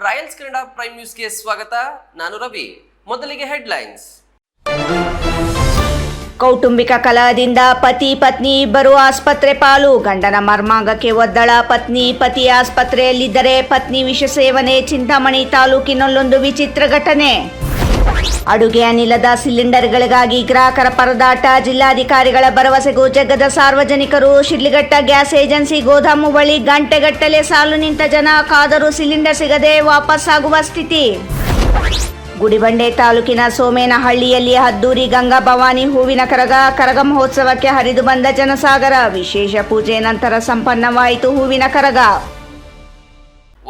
Royals Kannada prime ನ್ಯೂಸ್ಗೆ ಸ್ವಾಗತ. ನಾನು ರವಿ. ಮೊದಲಿಗೆ ಹೆಡ್ಲೈನ್ಸ್. ಕೌಟುಂಬಿಕ ಕಲಹದಿಂದ ಪತಿ ಪತ್ನಿ ಇಬ್ಬರು ಆಸ್ಪತ್ರೆ ಪಾಲು. ಗಂಡನ ಮರ್ಮಾಂಗಕ್ಕೆ ಒದ್ದಳ ಪತ್ನಿ. ಪತಿ ಆಸ್ಪತ್ರೆಯಲ್ಲಿದ್ದರೆ ಪತ್ನಿ ವಿಷ ಸೇವನೆ. ಚಿಂತಾಮಣಿ ತಾಲೂಕಿನಲ್ಲೊಂದು ವಿಚಿತ್ರ ಘಟನೆ. ಅಡುಗೆ ಅನಿಲದ ಸಿಲಿಂಡರ್ಗಳಿಗಾಗಿ ಗ್ರಾಹಕರ ಪರದಾಟ. ಜಿಲ್ಲಾಧಿಕಾರಿಗಳ ಭರವಸೆಗೂ ಜಗ್ಗದ ಸಾರ್ವಜನಿಕರು. ಶಿಡ್ಲಘಟ್ಟ ಗ್ಯಾಸ್ ಏಜೆನ್ಸಿ ಗೋದಾಮು ಬಳಿ ಗಂಟೆಗಟ್ಟಲೆ ಸಾಲು ನಿಂತ ಜನ. ಕಾದರೂ ಸಿಲಿಂಡರ್ ಸಿಗದೆ ವಾಪಸ್ಸಾಗುವ ಸ್ಥಿತಿ. ಗುಡಿಬಂಡೆ ತಾಲೂಕಿನ ಸೋಮೇನಹಳ್ಳಿಯಲ್ಲಿ ಅದ್ದೂರಿ ಗಂಗಾ ಭವಾನಿ ಹೂವಿನ ಕರಗ ಮಹೋತ್ಸವಕ್ಕೆ ಹರಿದು ಬಂದ ಜನಸಾಗರ. ವಿಶೇಷ ಪೂಜೆ ನಂತರ ಸಂಪನ್ನವಾಯಿತು ಹೂವಿನ ಕರಗ.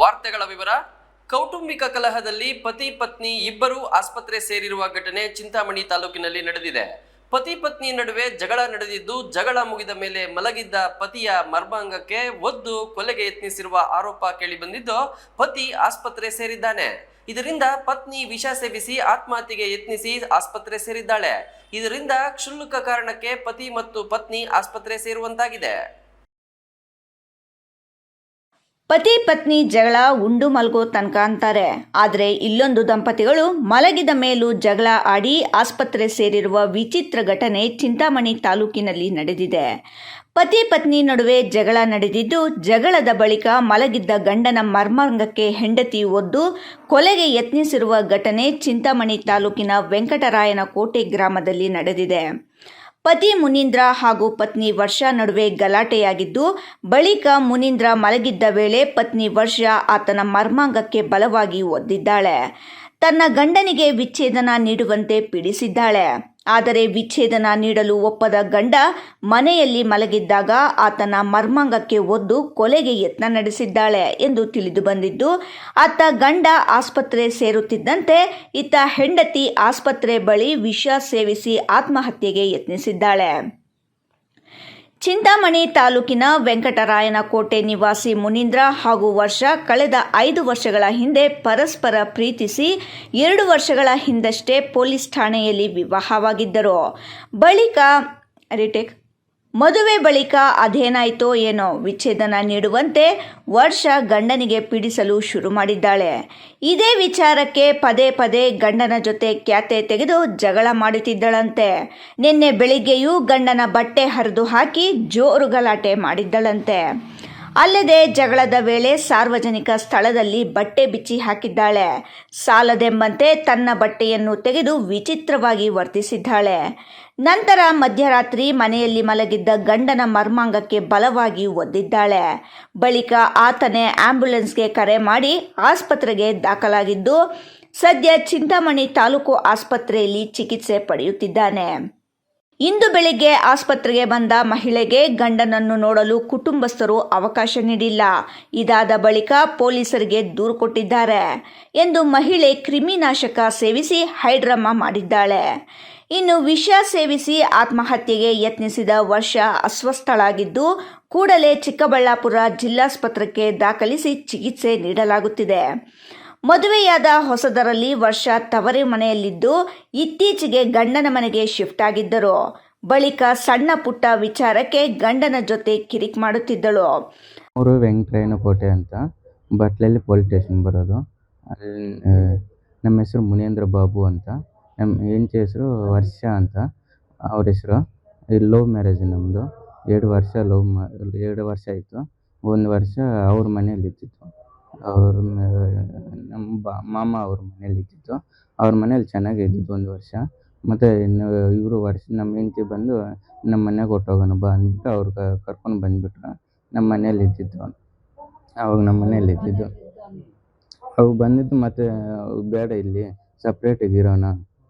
ವಾರ್ತೆಗಳ ವಿವರ. ಕೌಟುಂಬಿಕ ಕಲಹದಲ್ಲಿ ಪತಿ ಪತ್ನಿ ಇಬ್ಬರು ಆಸ್ಪತ್ರೆ ಸೇರಿರುವ ಘಟನೆ ಚಿಂತಾಮಣಿ ತಾಲೂಕಿನಲ್ಲಿ ನಡೆದಿದೆ. ಪತಿ ಪತ್ನಿ ನಡುವೆ ಜಗಳ ನಡೆದಿದ್ದು, ಜಗಳ ಮುಗಿದ ಮೇಲೆ ಮಲಗಿದ್ದ ಪತಿಯ ಮರ್ಮಾಂಗಕ್ಕೆ ಒದ್ದು ಕೊಲೆಗೆ ಯತ್ನಿಸಿರುವ ಆರೋಪ ಕೇಳಿಬಂದಿದ್ದು, ಪತಿ ಆಸ್ಪತ್ರೆ ಸೇರಿದ್ದಾನೆ. ಇದರಿಂದ ಪತ್ನಿ ವಿಷ ಸೇವಿಸಿ ಆತ್ಮಹತ್ಯೆಗೆ ಯತ್ನಿಸಿ ಆಸ್ಪತ್ರೆ ಸೇರಿದ್ದಾಳೆ. ಇದರಿಂದ ಕ್ಷುಲ್ಲಕ ಕಾರಣಕ್ಕೆ ಪತಿ ಮತ್ತು ಪತ್ನಿ ಆಸ್ಪತ್ರೆ ಸೇರುವಂತಾಗಿದೆ. ಪತಿ ಪತ್ನಿ ಜಗಳ ಉಂಡು ಮಲಗೋ ತನಕ ಅಂತಾರೆ. ಆದರೆ ಇಲ್ಲೊಂದು ದಂಪತಿಗಳು ಮಲಗಿದ ಮೇಲೂ ಜಗಳ ಆಡಿ ಆಸ್ಪತ್ರೆ ಸೇರಿರುವ ವಿಚಿತ್ರ ಘಟನೆ ಚಿಂತಾಮಣಿ ತಾಲೂಕಿನಲ್ಲಿ ನಡೆದಿದೆ. ಪತಿ ಪತ್ನಿ ನಡುವೆ ಜಗಳ ನಡೆದಿದ್ದು, ಜಗಳದ ಬಳಿಕ ಮಲಗಿದ್ದ ಗಂಡನ ಮರ್ಮಾಂಗಕ್ಕೆ ಹೆಂಡತಿ ಒದ್ದು ಕೊಲೆಗೆ ಯತ್ನಿಸಿರುವ ಘಟನೆ ಚಿಂತಾಮಣಿ ತಾಲೂಕಿನ ವೆಂಕಟರಾಯನ ಕೋಟೆ ಗ್ರಾಮದಲ್ಲಿ ನಡೆದಿದೆ. ಪತಿ ಮುನೀಂದ್ರ ಹಾಗೂ ಪತ್ನಿ ವರ್ಷ ನಡುವೆ ಗಲಾಟೆಯಾಗಿದ್ದು, ಬಳಿಕ ಮುನೀಂದ್ರ ಮಲಗಿದ್ದ ವೇಳೆ ಪತ್ನಿ ವರ್ಷ ಆತನ ಮರ್ಮಾಂಗಕ್ಕೆ ಬಲವಾಗಿ ಒದ್ದಿದ್ದಾಳೆ. ತನ್ನ ಗಂಡನಿಗೆ ವಿಚ್ಛೇದನ ನೀಡುವಂತೆ ಪೀಡಿಸಿದ್ದಾಳೆ. ಆದರೆ ವಿಚ್ಛೇದನ ನೀಡಲು ಒಪ್ಪದ ಗಂಡ ಮನೆಯಲ್ಲಿ ಮಲಗಿದ್ದಾಗ ಆತನ ಮರ್ಮಾಂಗಕ್ಕೆ ಒದ್ದು ಕೊಲೆಗೆ ಯತ್ನ ನಡೆಸಿದ್ದಾಳೆ ಎಂದು ತಿಳಿದು ಬಂದಿದ್ದು, ಆತ ಗಂಡ ಆಸ್ಪತ್ರೆ ಸೇರುತ್ತಿದ್ದಂತೆ ಈತ ಹೆಂಡತಿ ಆಸ್ಪತ್ರೆ ಬಳಿ ವಿಷ ಸೇವಿಸಿ ಆತ್ಮಹತ್ಯೆಗೆ ಯತ್ನಿಸಿದ್ದಾಳೆ. ಚಿಂತಾಮಣಿ ತಾಲೂಕಿನ ವೆಂಕಟರಾಯನ ಕೋಟೆ ನಿವಾಸಿ ಮುನೀಂದ್ರ ಹಾಗೂ ವರ್ಷ ಕಳೆದ 5 ವರ್ಷಗಳ ಹಿಂದೆ ಪರಸ್ಪರ ಪ್ರೀತಿಸಿ 2 ವರ್ಷಗಳ ಹಿಂದಷ್ಟೇ ಪೊಲೀಸ್ ಠಾಣೆಯಲ್ಲಿ ವಿವಾಹವಾಗಿದ್ದರು. ಮದುವೆ ಬಳಿಕ ಅದೇನಾಯ್ತೋ ಏನೋ ವಿಚ್ಛೇದನ ನೀಡುವಂತೆ ವರ್ಷ ಗಂಡನಿಗೆ ಪೀಡಿಸಲು ಶುರು ಮಾಡಿದ್ದಾಳೆ. ಇದೇ ವಿಚಾರಕ್ಕೆ ಪದೇ ಪದೇ ಗಂಡನ ಜೊತೆ ಕ್ಯಾತೆ ತೆಗೆದು ಜಗಳ ಮಾಡುತ್ತಿದ್ದಳಂತೆ. ನಿನ್ನೆ ಬೆಳಿಗ್ಗೆಯೂ ಗಂಡನ ಬಟ್ಟೆ ಹರಿದು ಹಾಕಿ ಜೋರು ಗಲಾಟೆ ಮಾಡಿದ್ದಳಂತೆ. ಅಲ್ಲದೆ ಜಗಳದ ವೇಳೆ ಸಾರ್ವಜನಿಕ ಸ್ಥಳದಲ್ಲಿ ಬಟ್ಟೆ ಬಿಚ್ಚಿ ಹಾಕಿದ್ದಾಳೆ. ಸಾಲದೆಂಬಂತೆ ತನ್ನ ಬಟ್ಟೆಯನ್ನು ತೆಗೆದು ವಿಚಿತ್ರವಾಗಿ ವರ್ತಿಸಿದ್ದಾಳೆ. ನಂತರ ಮಧ್ಯರಾತ್ರಿ ಮನೆಯಲ್ಲಿ ಮಲಗಿದ್ದ ಗಂಡನ ಮರ್ಮಾಂಗಕ್ಕೆ ಬಲವಾಗಿ ಒದ್ದಿದ್ದಾಳೆ. ಬಳಿಕ ಆತನೇ ಆಂಬ್ಯುಲೆನ್ಸ್ಗೆ ಕರೆ ಮಾಡಿ ಆಸ್ಪತ್ರೆಗೆ ದಾಖಲಾಗಿದ್ದು, ಸದ್ಯ ಚಿಂತಾಮಣಿ ತಾಲೂಕು ಆಸ್ಪತ್ರೆಯಲ್ಲಿ ಚಿಕಿತ್ಸೆ ಪಡೆಯುತ್ತಿದ್ದಾನೆ. ಇಂದು ಬೆಳಿಗ್ಗೆ ಆಸ್ಪತ್ರೆಗೆ ಬಂದ ಮಹಿಳೆಗೆ ಗಂಡನನ್ನು ನೋಡಲು ಕುಟುಂಬಸ್ಥರು ಅವಕಾಶ ನೀಡಿಲ್ಲ. ಇದಾದ ಬಳಿಕ ಪೊಲೀಸರಿಗೆ ದೂರು ಕೊಟ್ಟಿದ್ದಾರೆ ಎಂದು ಮಹಿಳೆ ಕ್ರಿಮಿನಾಶಕ ಸೇವಿಸಿ ಹೈಡ್ರಾಮಾ ಮಾಡಿದ್ದಾಳೆ. ಇನ್ನು ವಿಷ ಸೇವಿಸಿ ಆತ್ಮಹತ್ಯೆಗೆ ಯತ್ನಿಸಿದ ವರ್ಷ ಅಸ್ವಸ್ಥಳಾಗಿದ್ದು, ಕೂಡಲೇ ಚಿಕ್ಕಬಳ್ಳಾಪುರ ಜಿಲ್ಲಾಸ್ಪತ್ರೆಗೆ ದಾಖಲಿಸಿ ಚಿಕಿತ್ಸೆ ನೀಡಲಾಗುತ್ತಿದೆ. ಮದುವೆಯಾದ ಹೊಸದರಲ್ಲಿ ವರ್ಷ ತವರಿ ಮನೆಯಲ್ಲಿದ್ದು, ಇತ್ತೀಚೆಗೆ ಗಂಡನ ಮನೆಗೆ ಶಿಫ್ಟ್ ಆಗಿದ್ದರು. ಬಳಿಕ ಸಣ್ಣ ಪುಟ್ಟ ವಿಚಾರಕ್ಕೆ ಗಂಡನ ಜೊತೆ ಕಿರಿಕ್ ಮಾಡುತ್ತಿದ್ದಳು. ಅವರು ವೆಂಕಟರಾಯನ ಕೋಟೆ ಅಂತ ಬಟ್ಲಲ್ಲಿ ಪೊಲೀಸ್ ಸ್ಟೇಷನ್ ಬರೋದು. ಅಲ್ಲಿ ನಮ್ಮ ಹೆಸರು ಮುನೇಂದ್ರ ಬಾಬು ಅಂತ, ನಮ್ಮ ಹೆಂಡತಿ ಹೆಸರು ವರ್ಷ ಅಂತ ಅವ್ರ ಹೆಸರು. ಇದು ಲವ್ ಮ್ಯಾರೇಜ್ ನಮ್ಮದು. 2 ವರ್ಷ ಆಯಿತು. 1 ವರ್ಷ ಅವ್ರ ಮನೇಲಿ ಇದ್ದಿತ್ತು. ನಮ್ಮ ಮಾಮ ಅವ್ರ ಮನೇಲಿ ಇದ್ದಿತ್ತು. ಅವ್ರ ಮನೇಲಿ ಚೆನ್ನಾಗೇ ಇದ್ದಿದ್ದು 1 ವರ್ಷ. ಮತ್ತು ಇನ್ನು ಇವರು ನಮ್ಮ ಹೆಂಡತಿ ಬಂದು ನಮ್ಮ ಮನೆಗೆ ಹೊರ್ಟೋಗೋಣ ಬಾ ಅಂದ್ಬಿಟ್ಟು ಅವ್ರು ಕರ್ಕೊಂಡು ಬಂದುಬಿಟ್ರು. ನಮ್ಮ ಮನೇಲಿ ಇದ್ದಿದ್ದು. ಅವಾಗ ನಮ್ಮ ಮನೇಲಿ ಇದ್ದಿದ್ದು ಅವು ಬಂದಿದ್ದು. ಮತ್ತು ಬೇಡ, ಇಲ್ಲಿ ಸಪ್ರೇಟಾಗಿ ಇರೋಣ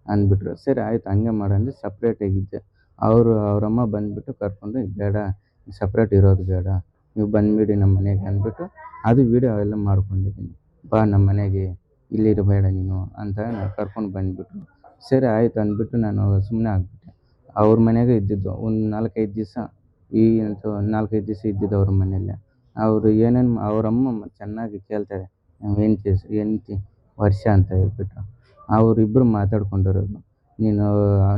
ಅಂದ್ಬಿಟ್ರು. ಸರಿ ಆಯಿತು, ಹಂಗೆ ಮಾಡಂದ್ರೆ ಸಪ್ರೇಟಾಗಿದ್ದೆ. ಅವರಮ್ಮ ಬಂದುಬಿಟ್ಟು ಕರ್ಕೊಂಡು, ಬೇಡ ಸಪ್ರೇಟ್ ಇರೋದು ಬೇಡ, ನೀವು ಬಂದುಬಿಡಿ ನಮ್ಮ ಮನೆಗೆ ಅಂದ್ಬಿಟ್ಟು, ಅದು ವೀಡಿಯೋ ಎಲ್ಲ ಮಾಡ್ಕೊಂಡಿದ್ದೀನಿ. ಬಾ ನಮ್ಮ ಮನೆಗೆ, ಇಲ್ಲಿರಬೇಡ ನೀನು ಅಂತ ಕರ್ಕೊಂಡು ಬಂದುಬಿಟ್ರು. ಸರಿ ಆಯಿತು ಅಂದ್ಬಿಟ್ಟು ನಾನು ಸುಮ್ಮನೆ ಆಗಿಬಿಟ್ಟೆ. ಅವ್ರ ಮನೆಗೆ ಇದ್ದಿದ್ದು ಒಂದು 4-5 ದಿವಸ. 4-5 ದಿವಸ ಇದ್ದಿದ್ದು ಅವ್ರ ಮನೆಯಲ್ಲೇ. ಅವರು ಏನೇನು ಅವರಮ್ಮ ಚೆನ್ನಾಗಿ ಕೇಳ್ತಾರೆ, ನಮ್ಮ ಹೆಂಡತಿ ವರ್ಷ ಅಂತ ಹೇಳ್ಬಿಟ್ಟು ಅವರಿಬ್ಬರು ಮಾತಾಡ್ಕೊಂಡಿರೋದು. ನೀನು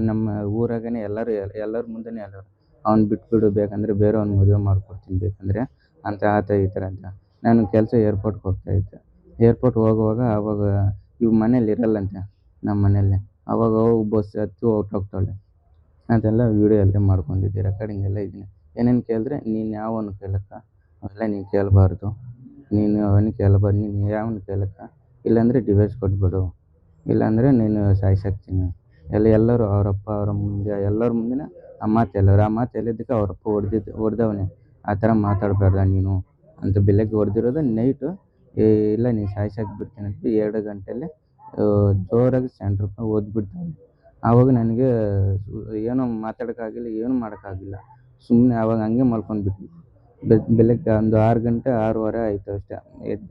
ನಮ್ಮ ಊರಾಗೇ ಎಲ್ಲರ ಮುಂದೆನೇ ಅವ್ನು ಬಿಟ್ಬಿಡು, ಬೇಕಂದರೆ ಬೇರೆಯವ್ನ ಮದುವೆ ಮಾಡ್ಕೊಡ್ತೀನಿ ಬೇಕಂದರೆ ಅಂತ, ಆತ ಈ ಥರ ಅಂತ. ನಾನು ಕೆಲಸ ಏರ್ಪೋರ್ಟ್ಗೆ ಹೋಗ್ತಾಯಿದ್ದೆ. ಏರ್ಪೋರ್ಟ್ ಹೋಗುವಾಗ ಅವಾಗ ಇವು ಮನೇಲಿ ಇರಲ್ಲಂತೆ ನಮ್ಮ ಮನೇಲಿ, ಅವಾಗ ಬಸ್ ಹತ್ತಿ ಹೊರ್ಟೋಗ್ತಾಳೆ. ಅದೆಲ್ಲ ವೀಡಿಯೋ ಎಲ್ಲ ಮಾಡ್ಕೊಂಡಿದ್ದೆ, ರೆಕಾರ್ಡಿಂಗ್ ಎಲ್ಲ ಇದ್ದೀನಿ. ಏನೇನು ಕೇಳಿದ್ರೆ ನೀನು ಯಾವನು ಕೇಳಕ್ಕ, ಅವೆಲ್ಲ ನೀನು ಕೇಳಬಾರ್ದು, ನೀನು ಅವನು ಕೇಳಬಾರ್ದು, ನೀನು ಯಾವನು ಕೇಳಕ್ಕ, ಇಲ್ಲಾಂದರೆ ಡಿವೋರ್ಸ್ ಕೊಟ್ಬಿಡು, ಇಲ್ಲಾಂದರೆ ನೀನು ಸಾಯಿಸಾಕ್ತೀನಿ ಎಲ್ಲರೂ ಅವರಪ್ಪ ಅವರ ಮುಂದೆ ಎಲ್ಲರ ಮುಂದೆ ಆ ಮಾತು ಹೇಳಿದ್ದಕ್ಕೆ ಅವರಪ್ಪ ಹೊಡೆದವನೇ. ಆ ಥರ ಮಾತಾಡಬೇಡ ನೀನು ಅಂತ ಬೆಳಗ್ಗೆ ಹೊಡೆದಿರೋದು. ನೈಟು ಇಲ್ಲ ನೀನು ಸಾಯಿಸಾಕ್ಬಿಡ್ತೀನಿ ಅಂತ 2 ಗಂಟೆಯಲ್ಲಿ ಜೋರಾಗಿ ಸೆಂಟ್ರ್ ಓದ್ಬಿಡ್ತಾವೆ. ಆವಾಗ ನನಗೆ ಏನೂ ಮಾತಾಡೋಕ್ಕಾಗಿಲ್ಲ, ಏನೂ ಮಾಡೋಕ್ಕಾಗಿಲ್ಲ. ಸುಮ್ಮನೆ ಆವಾಗ ಹಂಗೆ ಮಲ್ಕೊಂಡ್ಬಿಟ್ವಿ. ಬೆಳಗ್ಗೆ ಒಂದು 6 ಗಂಟೆ 6:15 ಆಯಿತು ಅಷ್ಟೇ.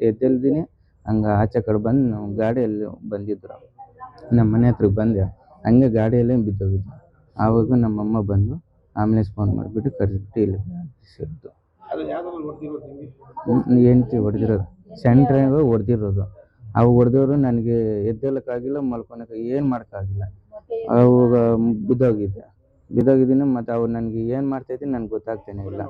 ಎದ್ದೇಳ್ತೀನಿ, ಹಂಗೆ ಆಚೆ ಕಡೆ ಬಂದು ನಾವು ಗಾಡಿಯಲ್ಲಿ ಬಂದಿದ್ದರು. ನಮ್ಮ ಮನೆ ಹತ್ರಕ್ಕೆ ಬಂದೆ, ಹಂಗೆ ಗಾಡಿಯಲ್ಲೇ ಬಿದ್ದೋಗಿದ್ದು. ಆವಾಗ ನಮ್ಮಮ್ಮ ಬಂದು ಆಂಬುಲೆನ್ಸ್ ಫೋನ್ ಮಾಡಿಬಿಟ್ಟು ಕರೆದ್ಬಿಟ್ಟು ಇಲ್ಲಿ ಸೇರಿದ್ದು. ಹೆಂಡ್ತಿ ಹೊಡೆದಿರೋದು, ಸೆಂಟ್ರಾಗ ಹೊಡೆದಿರೋದು. ಅವು ಹೊಡೆದವರು ನನಗೆ ಎದ್ದೇಳೋಕ್ಕಾಗಿಲ್ಲ, ಮಲ್ಕೊಳಕ್ಕೆ ಏನು ಮಾಡೋಕ್ಕಾಗಿಲ್ಲ. ಅವಾಗ ಬಿದ್ದೋಗಿದ್ದೀನಿ. ಮತ್ತು ಅವ್ರು ನನಗೆ ಏನು ಮಾಡ್ತಾಯಿದ್ದೀನಿ ನನಗೆ ಗೊತ್ತಾಗ್ತಾನೆ ಇಲ್ಲ.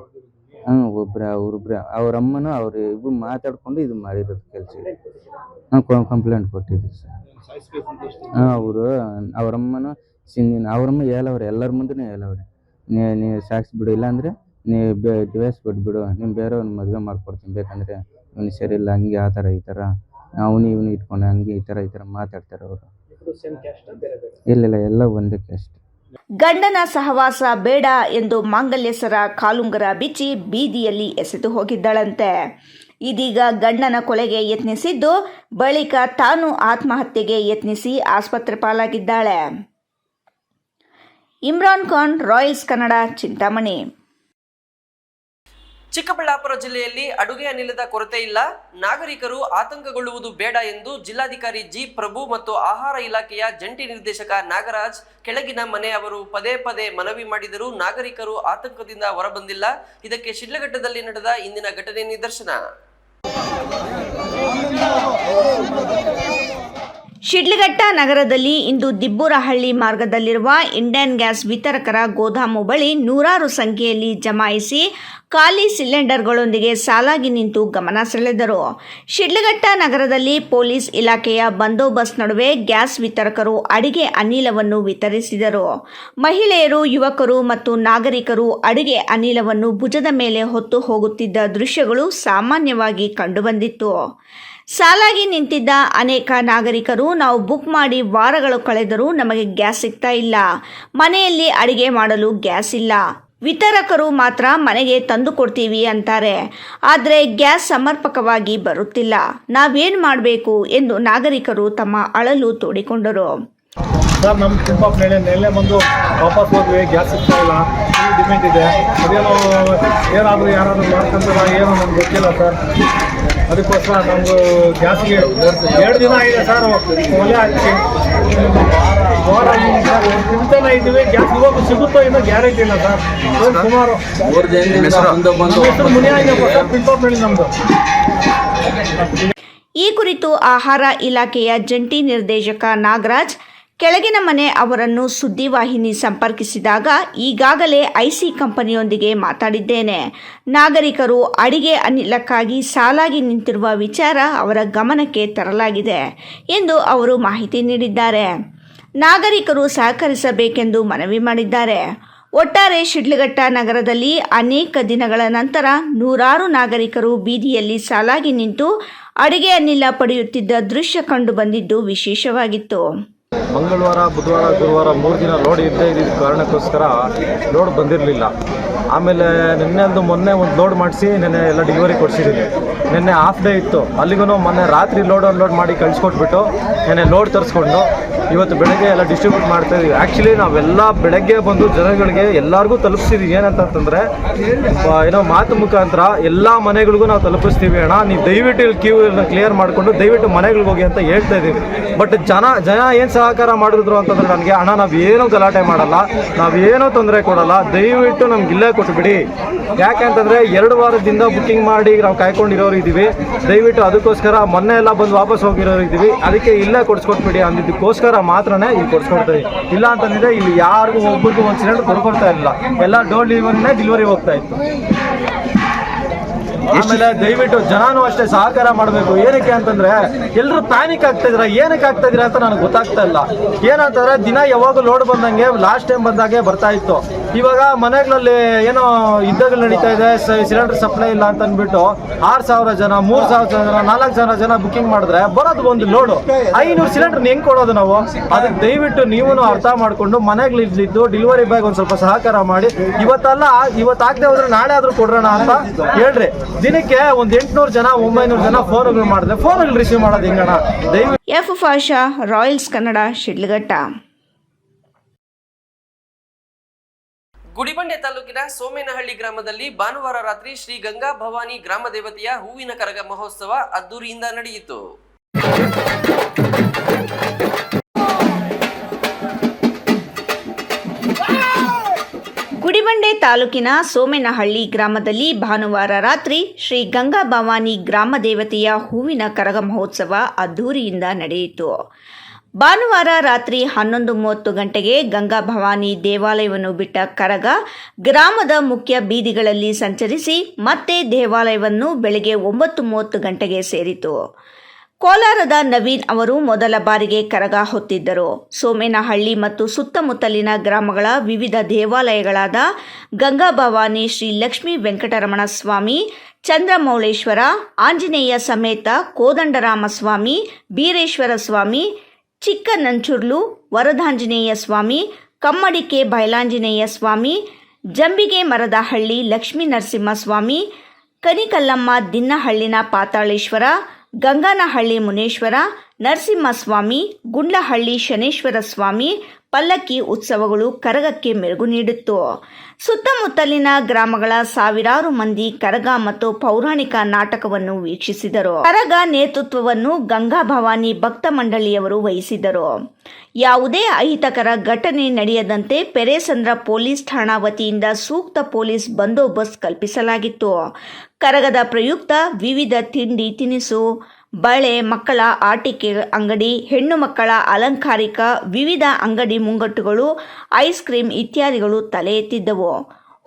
ಅವ್ರ ಅಮ್ಮನೂ ಅವ್ರು ಇಬ್ಬರು ಮಾತಾಡಿಕೊಂಡು ಇದು ಮಾಡಿರೋದು ಕೆಲಸ. ಕಂಪ್ಲೇಂಟ್ ಕೊಟ್ಟಿದ್ದು ಸರ್. ಅವರಮ್ಮನೂ ಅವರಮ್ಮ ಹೇಳವ್ರೆ, ಎಲ್ಲರ ಮುಂದೆನೇ ಹೇಳವ್ರೆ, ನೀ ಸಾಕ್ಸ್ಬಿಡು, ಇಲ್ಲಾಂದರೆ ನೀ ಡಿವೋರ್ಸ್ ಕೊಟ್ಬಿಡು, ನೀನು ಬೇರೆಯವ್ನ ಮದುವೆ ಮಾಡ್ಕೊಡ್ತೀನಿ, ಬೇಕಂದರೆ ಇವನು ಸರಿ ಇಲ್ಲ, ಹಂಗೆ ಆ ಥರ ಈ ಥರ ಇವನು ಇಟ್ಕೊಂಡು ಹಂಗೆ ಈ ಥರ ಮಾತಾಡ್ತಾರೆ ಅವರು. ಇಲ್ಲ ಎಲ್ಲ ಒಂದಕ್ಕೆ ಅಷ್ಟೆ. ಗಂಡನ ಸಹವಾಸ ಬೇಡ ಎಂದು ಮಾಂಗಲ್ಯ ಸರ ಕಾಲುಂಗರ ಬಿಚ್ಚಿ ಬೀದಿಯಲ್ಲಿ ಎಸೆದು ಹೋಗಿದ್ದಳಂತೆ. ಇದೀಗ ಗಂಡನ ಕೊಲೆಗೆ ಯತ್ನಿಸಿದ್ದು, ಬಳಿಕ ತಾನು ಆತ್ಮಹತ್ಯೆಗೆ ಯತ್ನಿಸಿ ಆಸ್ಪತ್ರೆ ಪಾಲಾಗಿದ್ದಾಳೆ. ಇಮ್ರಾನ್ ಖಾನ್, ರಾಯಲ್ಸ್ ಕನ್ನಡ, ಚಿಂತಾಮಣಿ. ಚಿಕ್ಕಬಳ್ಳಾಪುರ ಜಿಲ್ಲೆಯಲ್ಲಿ ಅಡುಗೆ ಅನಿಲದ ಕೊರತೆ ಇಲ್ಲ, ನಾಗರಿಕರು ಆತಂಕಗೊಳ್ಳುವುದು ಬೇಡ ಎಂದು ಜಿಲ್ಲಾಧಿಕಾರಿ ಜಿ ಪ್ರಭು ಮತ್ತು ಆಹಾರ ಇಲಾಖೆಯ ಜಂಟಿ ನಿರ್ದೇಶಕ ನಾಗರಾಜ್ ಕೆಳಗಿನ ಮನೆ ಅವರು ಪದೇ ಮನವಿ ಮಾಡಿದರೂ ನಾಗರಿಕರು ಆತಂಕದಿಂದ ಹೊರಬಂದಿಲ್ಲ. ಇದಕ್ಕೆ ಶಿಡ್ಲಘಟ್ಟದಲ್ಲಿ ನಡೆದ ಇಂದಿನ ಘಟನೆ ನಿದರ್ಶನ. ಶಿಡ್ಲಘಟ್ಟ ನಗರದಲ್ಲಿ ಇಂದು ದಿಬ್ಬೂರಹಳ್ಳಿ ಮಾರ್ಗದಲ್ಲಿರುವ ಇಂಡಿಯನ್ ಗ್ಯಾಸ್ ವಿತರಕರ ಗೋದಾಮು ಬಳಿ ನೂರಾರು ಸಂಖ್ಯೆಯಲ್ಲಿ ಜಮಾಯಿಸಿ ಖಾಲಿ ಸಿಲಿಂಡರ್ಗಳೊಂದಿಗೆ ಸಾಲಾಗಿ ನಿಂತು ಗಮನ ಸೆಳೆದರು. ಶಿಡ್ಲಘಟ್ಟ ನಗರದಲ್ಲಿ ಪೊಲೀಸ್ ಇಲಾಖೆಯ ಬಂದೋಬಸ್ತ್ ನಡುವೆ ಗ್ಯಾಸ್ ವಿತರಕರು ಅಡಿಗೆ ಅನಿಲವನ್ನು ವಿತರಿಸಿದರು. ಮಹಿಳೆಯರು, ಯುವಕರು ಮತ್ತು ನಾಗರಿಕರು ಅಡುಗೆ ಅನಿಲವನ್ನು ಭುಜದ ಮೇಲೆ ಹೊತ್ತು ಹೋಗುತ್ತಿದ್ದ ದೃಶ್ಯಗಳು ಸಾಮಾನ್ಯವಾಗಿ ಕಂಡುಬಂದಿತ್ತು. ಸಾಲಾಗಿ ನಿಂತಿದ್ದ ಅನೇಕ ನಾಗರಿಕರು, ನಾವು ಬುಕ್ ಮಾಡಿ ವಾರಗಳು ಕಳೆದರೂ ನಮಗೆ ಗ್ಯಾಸ್ ಸಿಗ್ತಾ ಇಲ್ಲ, ಮನೆಯಲ್ಲಿ ಅಡಿಗೆ ಮಾಡಲು ಗ್ಯಾಸ್ ಇಲ್ಲ, ವಿತರಕರು ಮಾತ್ರ ಮನೆಗೆ ತಂದು ಕೊಡ್ತೀವಿ ಅಂತಾರೆ, ಆದರೆ ಗ್ಯಾಸ್ ಸಮರ್ಪಕವಾಗಿ ಬರುತ್ತಿಲ್ಲ, ನಾವೇನು ಮಾಡಬೇಕು ಎಂದು ನಾಗರಿಕರು ತಮ್ಮ ಅಳಲು ತೋಡಿಕೊಂಡರು. ಸರ್, ನಮ್ಮ ತುಂಬ ನೆಲೆ ಬಂದು ವಾಪಸ್ ಹೋದ್ವಿ, ಗ್ಯಾಸ್ ಸಿಗ್ತಾ ಇಲ್ಲ, ಡಿಮ್ಯಾಂಡ್ ಇದೆ, ಅದೇನೋ ಏನಾದರೂ ಯಾರಾದರೂ ಮಾಡ್ಕೊಂತಾರ ಏನೋ ನಮ್ಗೆ ಗೊತ್ತಿಲ್ಲ ಸರ್. ಅದಕ್ಕೋಸ್ಕರ ನಮಗೂ ಗ್ಯಾಸ್ಗೆ 2 ದಿನ ಆಗಿದೆ ಸರ್ ಒಲೆ ಹಾಕಿ, ವಾರ ಸರ್ ತಿಂತಾನೆ ಇದ್ದೀವಿ. ಗ್ಯಾಸ್ ಇವಾಗ ಸಿಗುತ್ತೋ ಇನ್ನೂ ಗ್ಯಾರಂಟಿ ಇಲ್ಲ ಸರ್. ಸುಮಾರು ಮುನಿಯಾಗಿಪ್ಪ ಸರ್, ಪಿಂಪಲ್ಲಿ ನಮ್ಮದು. ಈ ಕುರಿತು ಆಹಾರ ಇಲಾಖೆಯ ಜಂಟಿ ನಿರ್ದೇಶಕ ನಾಗರಾಜ್ ಕೆಳಗಿನ ಮನೆ ಅವರನ್ನು ಸುದ್ದಿವಾಹಿನಿ ಸಂಪರ್ಕಿಸಿದಾಗ, ಈಗಾಗಲೇ ಐಸಿ ಕಂಪನಿಯೊಂದಿಗೆ ಮಾತಾಡಿದ್ದೇನೆ, ನಾಗರಿಕರು ಅಡಿಗೆ ಅನಿಲಕ್ಕಾಗಿ ಸಾಲಾಗಿ ನಿಂತಿರುವ ವಿಚಾರ ಅವರ ಗಮನಕ್ಕೆ ತರಲಾಗಿದೆ ಎಂದು ಅವರು ಮಾಹಿತಿ ನೀಡಿದ್ದಾರೆ. ನಾಗರಿಕರು ಸಹಕರಿಸಬೇಕೆಂದು ಮನವಿ ಮಾಡಿದ್ದಾರೆ. ಒಟ್ಟಾರೆ ಶಿಡ್ಲಘಟ್ಟ ನಗರದಲ್ಲಿ ಅನೇಕ ದಿನಗಳ ನಂತರ ನೂರಾರು ನಾಗರಿಕರು ಬೀದಿಯಲ್ಲಿ ಸಾಲಾಗಿ ನಿಂತು ಅಡಿಗೆ ಅನಿಲ ಪಡೆಯುತ್ತಿದ್ದ ದೃಶ್ಯ ಕಂಡು ಬಂದಿದ್ದು ವಿಶೇಷವಾಗಿತ್ತು. ಮಂಗಳವಾರ, ಬುಧವಾರ, ಗುರುವಾರ 3 ದಿನ ಲೋಡ್ ಇದ್ದೇ ಇದ್ದ ಕಾರಣಕ್ಕೋಸ್ಕರ ಲೋಡ್ ಬಂದಿರಲಿಲ್ಲ. ಆಮೇಲೆ ಮೊನ್ನೆ ಒಂದು ಲೋಡ್ ಮಾಡಿಸಿ ನೆನ್ನೆ ಎಲ್ಲ ಡೆಲಿವರಿ ಕೊಡಿಸಿದ್ದೀನಿ. ನೆನ್ನೆ ಹಾಫ್ ಡೇ ಇತ್ತು, ಅಲ್ಲಿಗೂ ಮೊನ್ನೆ ರಾತ್ರಿ ಲೋಡ್ ಅನ್ಲೋಡ್ ಮಾಡಿ ಕಳಿಸ್ಕೊಟ್ಬಿಟ್ಟು ನೆನ್ನೆ ಲೋಡ್ ತರಿಸ್ಕೊಂಡು ಇವತ್ತು ಬೆಳಗ್ಗೆ ಎಲ್ಲ ಡಿಸ್ಟ್ರಿಬ್ಯೂಟ್ ಮಾಡ್ತಾಯಿದ್ದೀವಿ. ಆ್ಯಕ್ಚುಲಿ ನಾವೆಲ್ಲ ಬೆಳಗ್ಗೆ ಬಂದು ಜನಗಳಿಗೆ ಎಲ್ಲರಿಗೂ ತಲುಪಿಸಿದ್ದೀವಿ. ಏನಂತಂದರೆ ಏನೋ ಮಾತು ಮುಖಾಂತರ ಎಲ್ಲ ಮನೆಗಳಿಗೂ ನಾವು ತಲುಪಿಸ್ತೀವಿ, ಅಣ್ಣ ನೀವು ದಯವಿಟ್ಟು ಇಲ್ಲಿ ಕ್ಯೂ ಕ್ಲಿಯರ್ ಮಾಡಿಕೊಂಡು ದಯವಿಟ್ಟು ಮನೆಗಳಿಗೆ ಹೋಗಿ ಅಂತ ಹೇಳ್ತಾ ಇದ್ದೀವಿ. ಬಟ್ ಜನ ಏನು ಸಹಕಾರ ಮಾಡಿದ್ರು ಅಂತಂದರೆ ನನಗೆ, ಅಣ್ಣ ನಾವೇನೂ ಗಲಾಟೆ ಮಾಡಲ್ಲ, ನಾವೇನೂ ತೊಂದರೆ ಕೊಡಲ್ಲ, ದಯವಿಟ್ಟು ನಮ್ಗೆ ಇಲ್ಲೇ ಕೊಟ್ಬಿಡಿ. ಯಾಕೆ ಅಂತಂದರೆ 2 ವಾರದಿಂದ ಬುಕ್ಕಿಂಗ್ ಮಾಡಿ ನಾವು ಕಾಯ್ಕೊಂಡಿರೋರು ಇದ್ದೀವಿ, ದಯವಿಟ್ಟು ಅದಕ್ಕೋಸ್ಕರ ಮೊನ್ನೆ ಎಲ್ಲ ಬಂದು ವಾಪಸ್ ಹೋಗಿರೋರು ಇದ್ದೀವಿ, ಅದಕ್ಕೆ ಇಲ್ಲೇ ಕೊಡಿಸ್ಕೊಟ್ಬಿಡಿ ಅಂದಿದ್ದಕ್ಕೋಸ್ಕರ ಮಾತ್ರನೇ ಇಲ್ಲಿ ಕೊಡಿಸ್ಕೊಡ್ತೀವಿ. ಇಲ್ಲ ಅಂತಂದರೆ ಇಲ್ಲಿ ಯಾರಿಗೂ ಒಬ್ಬರಿಗೂ ಒಂದು ಸಿಲಿಂಡರ್ ಕೊಡ್ಕೊಡ್ತಾ ಇಲ್ಲ, ಎಲ್ಲ ಡೋರ್ ಡೆಲಿವರಿನೇ ಡೆಲಿವರಿ ಹೋಗ್ತಾ ಇತ್ತು. ಆಮೇಲೆ ದಯವಿಟ್ಟು ಜನನೂ ಅಷ್ಟೇ ಸಹಕಾರ ಮಾಡಬೇಕು. ಏನಕ್ಕೆ ಅಂತಂದ್ರೆ ಎಲ್ಲರೂ ಪ್ಯಾನಿಕ್ ಆಗ್ತಾ ಇದ್ರ, ಏನಕ್ಕೆ ಆಗ್ತಾ ಇದ್ರ ಅಂತ ನನಗೆ ಗೊತ್ತಾಗ್ತಾ ಇಲ್ಲ. ಏನಂತಂದ್ರೆ ದಿನ ಯಾವಾಗ ಲೋಡ್ ಬಂದಂಗೆ ಲಾಸ್ಟ್ ಟೈಮ್ ಬಂದಾಗೆ ಬರ್ತಾ ಇತ್ತು. ಇವಾಗ ಮನೆಗಳಲ್ಲಿ ಏನೋ ಯುದ್ಧಗಳು ನಡೀತಾ ಇದೆ, ಸಿಲಿಂಡರ್ ಸಪ್ಲೈ ಇಲ್ಲ ಅಂತ ಅಂದ್ಬಿಟ್ಟು 6,000 ಜನ, 3,000 ಜನ, 4,000 ಜನ ಬುಕಿಂಗ್ ಮಾಡಿದ್ರೆ ಬರೋದು ಒಂದು ಲೋಡು 500 ಸಿಲಿಂಡರ್ ಹೆಂಗ್ ಕೊಡೋದು ನಾವು? ಅದಕ್ಕೆ ದಯವಿಟ್ಟು ನೀವು ಅರ್ಥ ಮಾಡ್ಕೊಂಡು ಮನೆಗಳಿದ್ದು ಡೆಲಿವರಿ ಬಾಯ್ ಒಂದ್ ಸ್ವಲ್ಪ ಸಹಕಾರ ಮಾಡಿ. ಇವತ್ತಾಗದೆ ಹೋದ್ರೆ ನಾಳೆ ಆದ್ರೂ ಕೊಡ್ರೋಣ ಅಂತ ಹೇಳ್ರಿ. ದಿನಕ್ಕೆ ಒಂದ್ 800 ಜನ 900 ಜನ ಫೋನ್ಗಳು ಮಾಡಿದ್ರೆ ಫೋನ್ಗಳು ರಿಸೀವ್ ಮಾಡೋದು ಹೆಂಗಣ? ದಯವಿಟ್ಟು. F Pasha, Royals Kannada, Shidlaghatta. ಗುಡಿಬಂಡೆ ತಾಲೂಕಿನ ಸೋಮೇನಹಳ್ಳಿ ಗ್ರಾಮದಲ್ಲಿ ಭಾನುವಾರ ರಾತ್ರಿ ಶ್ರೀ ಗಂಗಾ ಭವಾನಿ ಗ್ರಾಮ ದೇವತೆಯ ಹೂವಿನ ಕರಗ ಮಹೋತ್ಸವ ಅದ್ದೂರಿಯಿಂದ ನಡೆಯಿತು. ಗುಡಿಬಂಡೆ ತಾಲೂಕಿನ ಸೋಮೇನಹಳ್ಳಿ ಗ್ರಾಮದಲ್ಲಿ ಭಾನುವಾರ ರಾತ್ರಿ ಶ್ರೀ ಗಂಗಾ ಭವಾನಿ ಗ್ರಾಮ ದೇವತೆಯ ಹೂವಿನ ಕರಗ ಮಹೋತ್ಸವ ಅದ್ದೂರಿಯಿಂದ ನಡೆಯಿತು. ಭಾನುವಾರ ರಾತ್ರಿ 11:30 ಗಂಟೆಗೆ ಗಂಗಾ ಭವಾನಿ ದೇವಾಲಯವನ್ನು ಬಿಟ್ಟ ಕರಗ ಗ್ರಾಮದ ಮುಖ್ಯ ಬೀದಿಗಳಲ್ಲಿ ಸಂಚರಿಸಿ ಮತ್ತೆ ದೇವಾಲಯವನ್ನು ಬೆಳಗ್ಗೆ 9:30 ಗಂಟೆಗೆ ಸೇರಿತು. ಕೋಲಾರದ ನವೀನ್ ಅವರು ಮೊದಲ ಬಾರಿಗೆ ಕರಗ ಹೊತ್ತಿದ್ದರು. ಸೋಮೇನಹಳ್ಳಿ ಮತ್ತು ಸುತ್ತಮುತ್ತಲಿನ ಗ್ರಾಮಗಳ ವಿವಿಧ ದೇವಾಲಯಗಳಾದ ಗಂಗಾ ಭವಾನಿ, ಶ್ರೀ ಲಕ್ಷ್ಮೀ ವೆಂಕಟರಮಣ ಸ್ವಾಮಿ, ಚಂದ್ರಮೌಳೇಶ್ವರ, ಆಂಜನೇಯ ಸಮೇತ ಕೋದಂಡರಾಮಸ್ವಾಮಿ, ಬೀರೇಶ್ವರ ಸ್ವಾಮಿ, ಚಿಕ್ಕನಂಚುರ್ಲು, ವರದಾಂಜನೇಯ ಸ್ವಾಮಿ, ಕಮ್ಮಡಿಕೆ ಬೈಲಾಂಜನೇಯ ಸ್ವಾಮಿ, ಜಂಬಿಗೆ ಮರದಹಳ್ಳಿ ಲಕ್ಷ್ಮೀ ನರಸಿಂಹಸ್ವಾಮಿ, ಕನಿಕಲ್ಲಮ್ಮ ದಿನ್ನಹಳ್ಳಿನ ಪಾತಾಳೇಶ್ವರ, ಗಂಗಾನಹಳ್ಳಿ ಮುನೇಶ್ವರ, ನರಸಿಂಹಸ್ವಾಮಿ, ಗುಂಡ್ಲಹಳ್ಳಿ ಶನೇಶ್ವರ ಸ್ವಾಮಿ ಪಲ್ಲಕ್ಕಿ ಉತ್ಸವಗಳು ಕರಗಕ್ಕೆ ಮೆರುಗು ನೀಡಿತ್ತು. ಸುತ್ತಮುತ್ತಲಿನ ಗ್ರಾಮಗಳ ಸಾವಿರಾರು ಮಂದಿ ಕರಗ ಮತ್ತು ಪೌರಾಣಿಕ ನಾಟಕವನ್ನು ವೀಕ್ಷಿಸಿದರು. ಕರಗ ನೇತೃತ್ವವನ್ನು ಗಂಗಾ ಭವಾನಿ ಭಕ್ತ ಮಂಡಳಿಯವರು ವಹಿಸಿದರು. ಯಾವುದೇ ಅಹಿತಕರ ಘಟನೆ ನಡೆಯದಂತೆ ಪೆರೇಸಂದ್ರ ಪೊಲೀಸ್ ಠಾಣಾ ವತಿಯಿಂದ ಸೂಕ್ತ ಪೊಲೀಸ್ ಬಂದೋಬಸ್ತ್ ಕಲ್ಪಿಸಲಾಗಿತ್ತು. ಕರಗದ ಪ್ರಯುಕ್ತ ವಿವಿಧ ತಿಂಡಿ ತಿನಿಸು, ಬಳೆ, ಮಕ್ಕಳ ಆಟಿಕೆ ಅಂಗಡಿ, ಹೆಣ್ಣು ಮಕ್ಕಳ ಅಲಂಕಾರಿಕ ವಿವಿಧ ಅಂಗಡಿ ಮುಂಗಟ್ಟುಗಳು, ಐಸ್ ಕ್ರೀಮ್ ಇತ್ಯಾದಿಗಳು ತಲೆ ಎತ್ತಿದ್ದವು.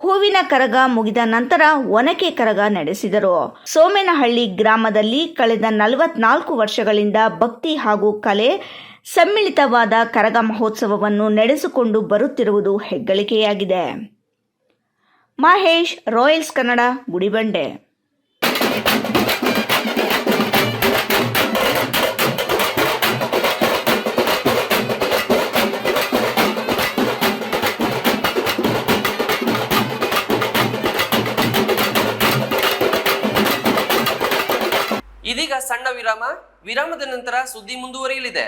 ಹೂವಿನ ಕರಗ ಮುಗಿದ ನಂತರ ಒನಕೆ ಕರಗ ನಡೆಸಿದರು. ಸೋಮೇನಹಳ್ಳಿ ಗ್ರಾಮದಲ್ಲಿ ಕಳೆದ 44 ವರ್ಷಗಳಿಂದ ಭಕ್ತಿ ಹಾಗೂ ಕಲೆ ಸಮ್ಮಿಳಿತವಾದ ಕರಗ ಮಹೋತ್ಸವವನ್ನು ನಡೆಸಿಕೊಂಡು ಬರುತ್ತಿರುವುದು ಹೆಗ್ಗಳಿಕೆಯಾಗಿದೆ. ಮಹೇಶ್, ರಾಯಲ್ಸ್ ಕನ್ನಡ, ಗುಡಿಬಂಡೆ. ಇದೀಗ ಸಣ್ಣ ವಿರಾಮದ ನಂತರ ಸುದ್ದಿ ಮುಂದುವರಿಯಲಿದೆ.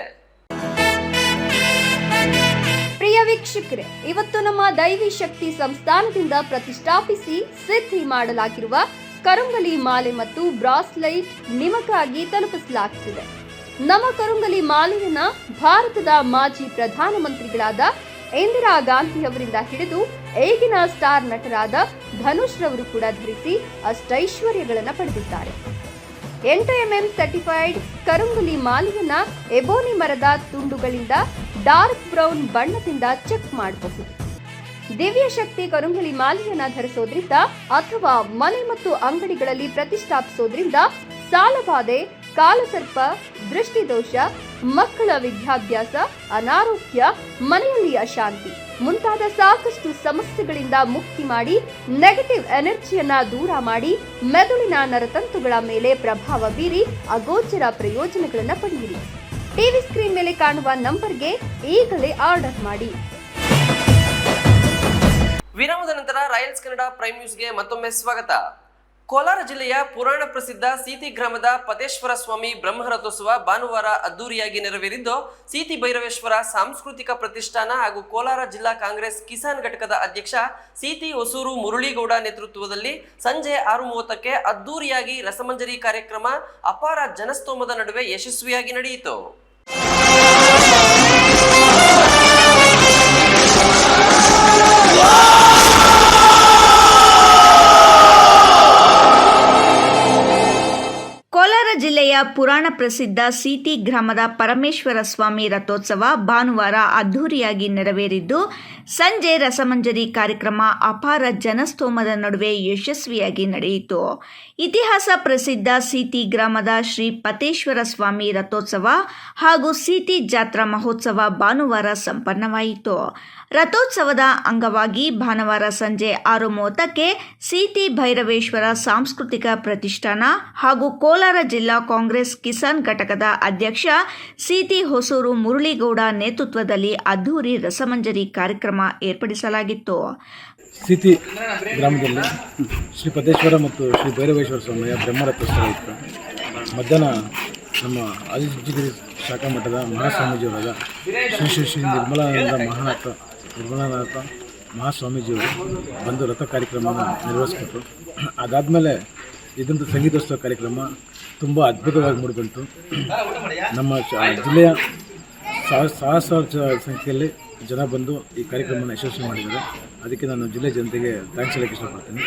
ಪ್ರಿಯ ವೀಕ್ಷಕರೇ, ಇವತ್ತು ನಮ್ಮ ದೈವಿ ಶಕ್ತಿ ಸಂಸ್ಥಾನದಿಂದ ಪ್ರತಿಷ್ಠಾಪಿಸಿ ಸಿದ್ಧಿ ಮಾಡಲಾಗಿರುವ ಕರುಂಗಲಿ ಮಾಲೆ ಮತ್ತು ಬ್ರಾಸ್ಲೈಟ್ ನಿಮಗಾಗಿ ತಲುಪಿಸಲಾಗುತ್ತಿದೆ. ನಮ್ಮ ಕರುಂಗಲಿ ಮಾಲೆಯನ್ನ ಭಾರತದ ಮಾಜಿ ಪ್ರಧಾನಮಂತ್ರಿಗಳಾದ ಇಂದಿರಾ ಗಾಂಧಿ ಅವರಿಂದ ಹಿಡಿದು ಈಗಿನ ಸ್ಟಾರ್ ನಟರಾದ ಧನುಷ್ ರವರು ಕೂಡ ಧರಿಸಿ ಅಷ್ಟೈಶ್ವರ್ಯಗಳನ್ನು ಪಡೆದಿದ್ದಾರೆ. 8mm ಸರ್ಟಿಫೈಡ್ ಕರುಂಗಲಿ ಮಾಲೆಯನ್ನ ಎಬೋನಿ ಮರದ ತುಂಡುಗಳಿಂದ ಡಾರ್ಕ್ ಬ್ರೌನ್ ಬಣ್ಣದಿಂದ ಚೆಕ್ ಮಾಡಬಹುದು. ದಿವ್ಯ ಶಕ್ತಿ ಕರುಂಗಲಿ ಮಾಲೆಯನ್ನ ಧರಿಸೋದ್ರಿಂದ ಅಥವಾ ಮನೆ ಮತ್ತು ಅಂಗಡಿಗಳಲ್ಲಿ ಪ್ರತಿಷ್ಠಾಪಿಸೋದ್ರಿಂದ ಸಾಲಬಾಧೆ, ಕಾಲಸರ್ಪ, ದೃಷ್ಟಿದೋಷ, ಮಕ್ಕಳ ವಿದ್ಯಾಭ್ಯಾಸ, ಅನಾರೋಗ್ಯ, ಮನೆಯಲ್ಲಿ ಅಶಾಂತಿ ಮುಂತಾದ ಸಾಕಷ್ಟು ಸಮಸ್ಯೆಗಳಿಂದ ಮುಕ್ತಿ ಮಾಡಿ ನೆಗೆಟಿವ್ ಎನರ್ಜಿಯನ್ನ ದೂರ ಮಾಡಿ ಮೆದುಳಿನ ನರತಂತುಗಳ ಮೇಲೆ ಪ್ರಭಾವ ಬೀರಿ ಅಗೋಚರ ಪ್ರಯೋಜನಗಳನ್ನು ಪಡೆಯಿರಿ. ಟಿವಿ ಸ್ಕ್ರೀನ್ ಮೇಲೆ ಕಾಣುವ ನಂಬರ್ಗೆ ಈಗಲೇ ಆರ್ಡರ್ ಮಾಡಿ. ವಿರಾಮದ ನಂತರ ರಾಯಲ್ಸ್ ಕನ್ನಡ ಪ್ರೈಮ್ ನ್ಯೂಸ್ಗೆ ಮತ್ತೊಮ್ಮೆ ಸ್ವಾಗತ. ಕೋಲಾರ ಜಿಲ್ಲೆಯ ಪುರಾಣ ಪ್ರಸಿದ್ಧ ಸೀತಿ ಗ್ರಾಮದ ಪತೇಶ್ವರ ಸ್ವಾಮಿ ಬ್ರಹ್ಮರಥೋತ್ಸವ ಭಾನುವಾರ ಅದ್ದೂರಿಯಾಗಿ ನೆರವೇರಿದ್ದು, ಸೀತಿ ಭೈರವೇಶ್ವರ ಸಾಂಸ್ಕೃತಿಕ ಪ್ರತಿಷ್ಠಾನ ಹಾಗೂ ಕೋಲಾರ ಜಿಲ್ಲಾ ಕಾಂಗ್ರೆಸ್ ಕಿಸಾನ್ ಘಟಕದ ಅಧ್ಯಕ್ಷ ಸೀತಿ ಹೊಸೂರು ಮುರಳೀಗೌಡ ನೇತೃತ್ವದಲ್ಲಿ ಸಂಜೆ 6:30ಕ್ಕೆ ಅದ್ದೂರಿಯಾಗಿ ರಸಮಂಜರಿ ಕಾರ್ಯಕ್ರಮ ಅಪಾರ ಜನಸ್ತೋಮದ ನಡುವೆ ಯಶಸ್ವಿಯಾಗಿ ನಡೆಯಿತು. ಕೋಲಾರ ಜಿಲ್ಲೆಯ ಪುರಾಣ ಪ್ರಸಿದ್ಧ ಸಿಟಿ ಗ್ರಾಮದ ಪರಮೇಶ್ವರ ಸ್ವಾಮಿ ರಥೋತ್ಸವ ಭಾನುವಾರ ಅದ್ಧೂರಿಯಾಗಿ ನೆರವೇರಿದ್ದು ಸಂಜೆ ರಸಮಂಜರಿ ಕಾರ್ಯಕ್ರಮ ಅಪಾರ ಜನಸ್ತೋಮದ ನಡುವೆ ಯಶಸ್ವಿಯಾಗಿ ನಡೆಯಿತು. ಇತಿಹಾಸ ಪ್ರಸಿದ್ಧ ಸಿಟಿ ಗ್ರಾಮದ ಶ್ರೀ ಪತೇಶ್ವರ ಸ್ವಾಮಿ ರಥೋತ್ಸವ ಹಾಗೂ ಸಿಟಿ ಜಾತ್ರಾ ಮಹೋತ್ಸವ ಭಾನುವಾರ ಸಂಪನ್ನವಾಯಿತು. ರಥೋತ್ಸವದ ಅಂಗವಾಗಿ ಭಾನುವಾರ ಸಂಜೆ 6:30ಕ್ಕೆ ಸಿಟಿ ಭೈರವೇಶ್ವರ ಸಾಂಸ್ಕೃತಿಕ ಪ್ರತಿಷ್ಠಾನ ಹಾಗೂ ಕೋಲಾರ ಜಿಲ್ಲಾ ಕಾಂಗ್ರೆಸ್ ಕಿಸಾನ್ ಘಟಕದ ಅಧ್ಯಕ್ಷ ಸಿಟಿ ಹೊಸೂರು ಮುರಳೀಗೌಡ ನೇತೃತ್ವದಲ್ಲಿ ಅದ್ಧೂರಿ ರಸಮಂಜರಿ ಕಾರ್ಯಕ್ರಮ ಏರ್ಪಡಿಸಲಾಗಿತ್ತು. ಸಿಟಿ ಗ್ರಾಮದಲ್ಲಿ ಶ್ರೀ ಪತೇಶ್ವರ ಮತ್ತು ಶ್ರೀ ಭೈರವೇಶ್ವರ ಸ್ವಾಮಿಯ ಬ್ರಹ್ಮರಥೋತ್ಸವ ಇತ್ತು. ಮಧ್ಯಾಹ್ನ ನಮ್ಮ ಆದಿಚುಂಚನಗಿರಿ ಶಾಖಾ ಮಠದ ಮಹಾಸ್ವಾಮೀಜಿಯವರಾದ ಶ್ರೀ ನಿರ್ಮಲಾನಂದ ಮಹಾಸ್ವಾಮೀಜಿಯವರು ಬಂದು ರಥ ಕಾರ್ಯಕ್ರಮವನ್ನು ನಿರ್ವಹಿಸಿಕೊಟ್ರು. ಅದಾದಮೇಲೆ ಇದಂಥ ಸಂಗೀತೋತ್ಸವ ಕಾರ್ಯಕ್ರಮ ತುಂಬ ಅದ್ಭುತವಾಗಿ ಮೂಡಿಬಂತು. ನಮ್ಮ ಜಿಲ್ಲೆಯ ಸಹಸ್ರಾರು ಸಂಖ್ಯೆಯಲ್ಲಿ ಜನ ಬಂದು ಈ ಕಾರ್ಯಕ್ರಮವನ್ನು ಯಶಸ್ವಿ ಮಾಡಿದ್ದಾರೆ. ಅದಕ್ಕೆ ನಾನು ಜಿಲ್ಲೆ ಜನತೆಗೆ ಥ್ಯಾಂಕ್ಸ್ ಹೇಳಕ್ಕೆ ಇಷ್ಟಪಡ್ತೀನಿ.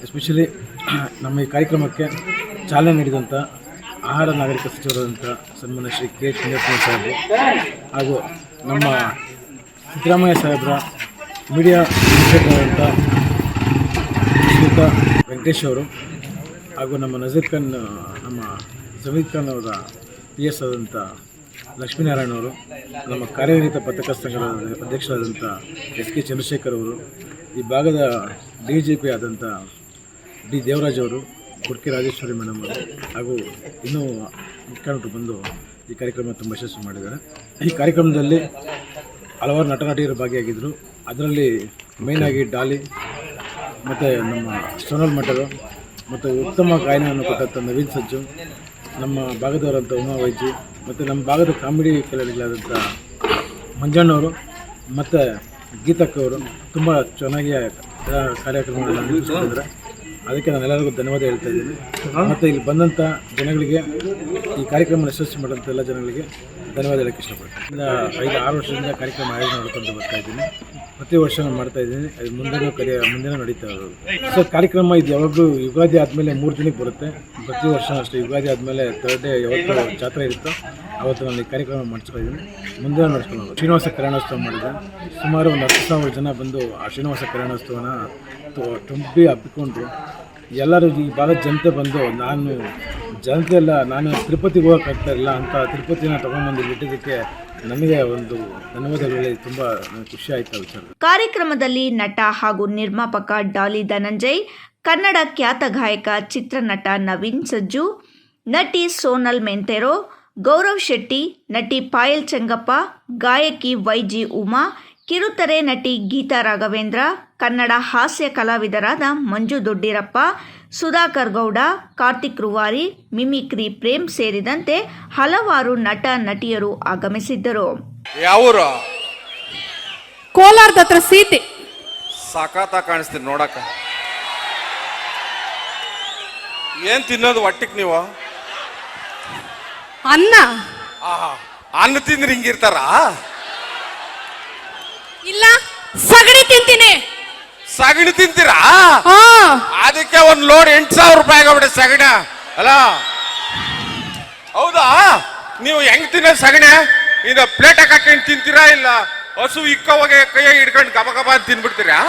ಎಸ್ಪೆಷಲಿ ನಮ್ಮ ಈ ಕಾರ್ಯಕ್ರಮಕ್ಕೆ ಚಾಲನೆ ನೀಡಿದಂಥ ಆಹಾರ ನಾಗರಿಕ ಸಚಿವರಾದಂಥ ಸನ್ಮಾನ್ಯ ಶ್ರೀ ಕೆ ಚಂದ್ರಪ್ಪ ಸಾಹೇಬರು ಹಾಗೂ ನಮ್ಮ ಸಿದ್ದರಾಮಯ್ಯ ಸಾಹೇಬರ ಮೀಡಿಯಾ ನಿರ್ದೇಶಕರಾದಂಥ ಶ್ರೀಯುತ ವೆಂಕಟೇಶ್ ಅವರು ಹಾಗೂ ನಮ್ಮ ನಜೀರ್ ಖಾನ್ ನಮ್ಮ ಜಮೀದ್ ಖಾನ್ ಅವರ PS ಆದಂಥ ಲಕ್ಷ್ಮೀನಾರಾಯಣ ಅವರು, ನಮ್ಮ ಕಾರ್ಯನಿರತ ಪತ್ರಕರ್ತರ ಸಂಘದ ಅಧ್ಯಕ್ಷರಾದಂಥ SK ಚಂದ್ರಶೇಖರ್ ಅವರು, ಈ ಭಾಗದ DGP ಆದಂಥ D ದೇವರಾಜ್ ಅವರು, ಕುರ್ಕಿ ರಾಜೇಶ್ವರಿ ಮೇಡಮ್ ಅವರು ಹಾಗೂ ಇನ್ನೂ ಮುಖ್ಯಮಂತ್ರಿ ಬಂದು ಈ ಕಾರ್ಯಕ್ರಮ ತುಂಬ ಯಶಸ್ವಿ ಮಾಡಿದ್ದಾರೆ. ಈ ಕಾರ್ಯಕ್ರಮದಲ್ಲಿ ಹಲವಾರು ನಟನಟಿಯರು ಭಾಗಿಯಾಗಿದ್ದರು. ಅದರಲ್ಲಿ ಮೇಯ್ನಾಗಿ ಡಾಲಿ ಮತ್ತು ನಮ್ಮ ಸೋನಲ್ ಮಠರು ಮತ್ತು ಉತ್ತಮ ಗಾಯನವನ್ನು ಕೊಟ್ಟಂಥ ನವೀನ್ ಸಜ್ಜು, ನಮ್ಮ ಭಾಗದವರಂಥ ಉಮಾ ವೈಜಿ ಮತ್ತು ನಮ್ಮ ಭಾಗದ ಕಾಮಿಡಿ ಕಲಾವಿದರಾದಂಥ ಮಂಜಣ್ಣವರು ಮತ್ತು ಗೀತಕ್ಕವರು ತುಂಬ ಚೆನ್ನಾಗಿ ಕಾರ್ಯಕ್ರಮಗಳನ್ನು ನಿರ್ವಹಿಸಿದ್ದಾರೆ. ಅದಕ್ಕೆ ನಾನೆಲ್ಲರಿಗೂ ಧನ್ಯವಾದ ಹೇಳ್ತಾ ಇದ್ದೀನಿ. ಮತ್ತು ಇಲ್ಲಿ ಬಂದಂಥ ಜನಗಳಿಗೆ, ಈ ಕಾರ್ಯಕ್ರಮ ಯಶಸ್ವಿ ಮಾಡಿದಂಥ ಎಲ್ಲ ಜನಗಳಿಗೆ ಧನ್ಯವಾದ ಹೇಳೋಕ್ಕೆ ಇಷ್ಟಪಡ್ತೀನಿ. 5-6 ವರ್ಷದಿಂದ ಕಾರ್ಯಕ್ರಮ ಆಯೋಜನೆ ಮಾಡ್ಕೊಂಡು ಬರ್ತಾ ಇದ್ದೀನಿ. ಪ್ರತಿ ವರ್ಷ ನಾನು ಮಾಡ್ತಾಯಿದ್ದೀನಿ. ಅದು ಮುಂದೆನೂ ನಡೀತಾ ಇರೋದು. ಸೊ ಕಾರ್ಯಕ್ರಮ ಇದು ಯಾವಾಗಲೂ ಯುಗಾದಿ ಆದಮೇಲೆ 3 ದಿನಕ್ಕೆ ಬರುತ್ತೆ. ಪ್ರತಿ ವರ್ಷ ಅಷ್ಟೇ ಯುಗಾದಿ ಆದಮೇಲೆ 3rd ಡೇ ಯಾವತ್ತು ಜಾತ್ರೆ ಇರುತ್ತೋ ಆವತ್ತು ನಾನು ಈ ಕಾರ್ಯಕ್ರಮ ಮಾಡಿಸ್ತಾ ಇದ್ದೀನಿ. ಮುಂದೆ ನಡೆಸ್ಕೊಂಡು ಹೋಗೋದು. ಶ್ರೀನಿವಾಸ ಕಲ್ಯಾಣೋತ್ಸವ ಮಾಡಿದೆ. ಸುಮಾರು ಒಂದು 10,000 ಜನ ಬಂದು ಆ ಶ್ರೀನಿವಾಸ ಕಲ್ಯಾಣೋತ್ಸವನ ತುಂಬಿ ಹಬ್ಬಿಕೊಂಡ್ರು. ಎಲ್ಲರೂ ಈ ಭಾಗದ ಜನತೆ ಬಂದು ಜನತೆ ಎಲ್ಲ ನಾನು ತಿರುಪತಿಗೆ ಹೋಗೋಕ್ಕಾಗ್ತಾ ಇಲ್ಲ ಅಂತ ತಿರುಪತಿನ ತೊಗೊಂಡ್ಬಂದು ಬಿಟ್ಟಿದ್ದಕ್ಕೆ ನನಗೆ ಒಂದು ಧನ್ಯವಾದಗಳು. ತುಂಬ ಖುಷಿ ಆಯಿತು ವಿಚಾರ. ಕಾರ್ಯಕ್ರಮದಲ್ಲಿ ನಟ ಹಾಗೂ ನಿರ್ಮಾಪಕ ಡಾಲಿ ಧನಂಜಯ್, ಕನ್ನಡ ಖ್ಯಾತ ಗಾಯಕ ಚಿತ್ರನಟ ನವೀನ್ ಸಜ್ಜು, ನಟಿ ಸೋನಲ್ ಮೆಂತೆರೋ, ಗೌರವ್ ಶೆಟ್ಟಿ, ನಟಿ ಪಾಯಲ್ ಚೆಂಗಪ್ಪ, ಗಾಯಕಿ YG ಉಮಾ, ಕಿರುತೆರೆ ನಟಿ ಗೀತಾ ರಾಘವೇಂದ್ರ, ಕನ್ನಡ ಹಾಸ್ಯ ಕಲಾವಿದರಾದ ಮಂಜು ದೊಡ್ಡಿರಪ್ಪ, ಸುಧಾಕರ್ ಗೌಡ, ಕಾರ್ತಿಕ್ ರುವಾರಿ, ಮಿಮಿಕ್ರಿ ಪ್ರೇಮ್ ಸೇರಿದಂತೆ ಹಲವಾರು ನಟ ನಟಿಯರು ಆಗಮಿಸಿದ್ದರು. ಯಾವೂರು? ಕೋಲಾರದ ಹತ್ರ ಸೀತೆ. ಸಾಕಾತ ಕಾಣಿಸ್ತೀರಿ ನೋಡಕ್ಕ. ಏನ್ ತಿನ್ನೋದು ಒಟ್ಟಿಗೆ ನೀವು? ಅನ್ನ. ಅನ್ನ ತಿಂದ್ರೆ ಹಿಂಗಿರ್ತಾರ? ಇಲ್ಲ, ಸಗಣಿ ತಿಂತೀನಿ. ಸಗಣಿ ತಿಂತೀರಾ? ಹಾ, ಅದಕ್ಕೆ ಒಂದ್ ಲೋಡ್ 8,000 ರೂಪಾಯಿ ಆಗಬಿಟ್ಟೆ ಸಗಣಿ ಅಲ್ಲ. ಹೌದಾ? ನೀವು ಹೆಂಗ್ ತಿನ್ನೋ ಸಗಣಿ? ಇನ್ನು ಪ್ಲೇಟ್ ಹಾಕೊಂಡು ತಿಂತೀರಾ ಇಲ್ಲ ಹಸು ಇಕ್ಕವಾಗ ಕೈಯಾಗಿ ಹಿಡ್ಕೊಂಡು ಗಬ ಗಬ ಅಂತ ತಿನ್ಬಿಡ್ತೀರಾ?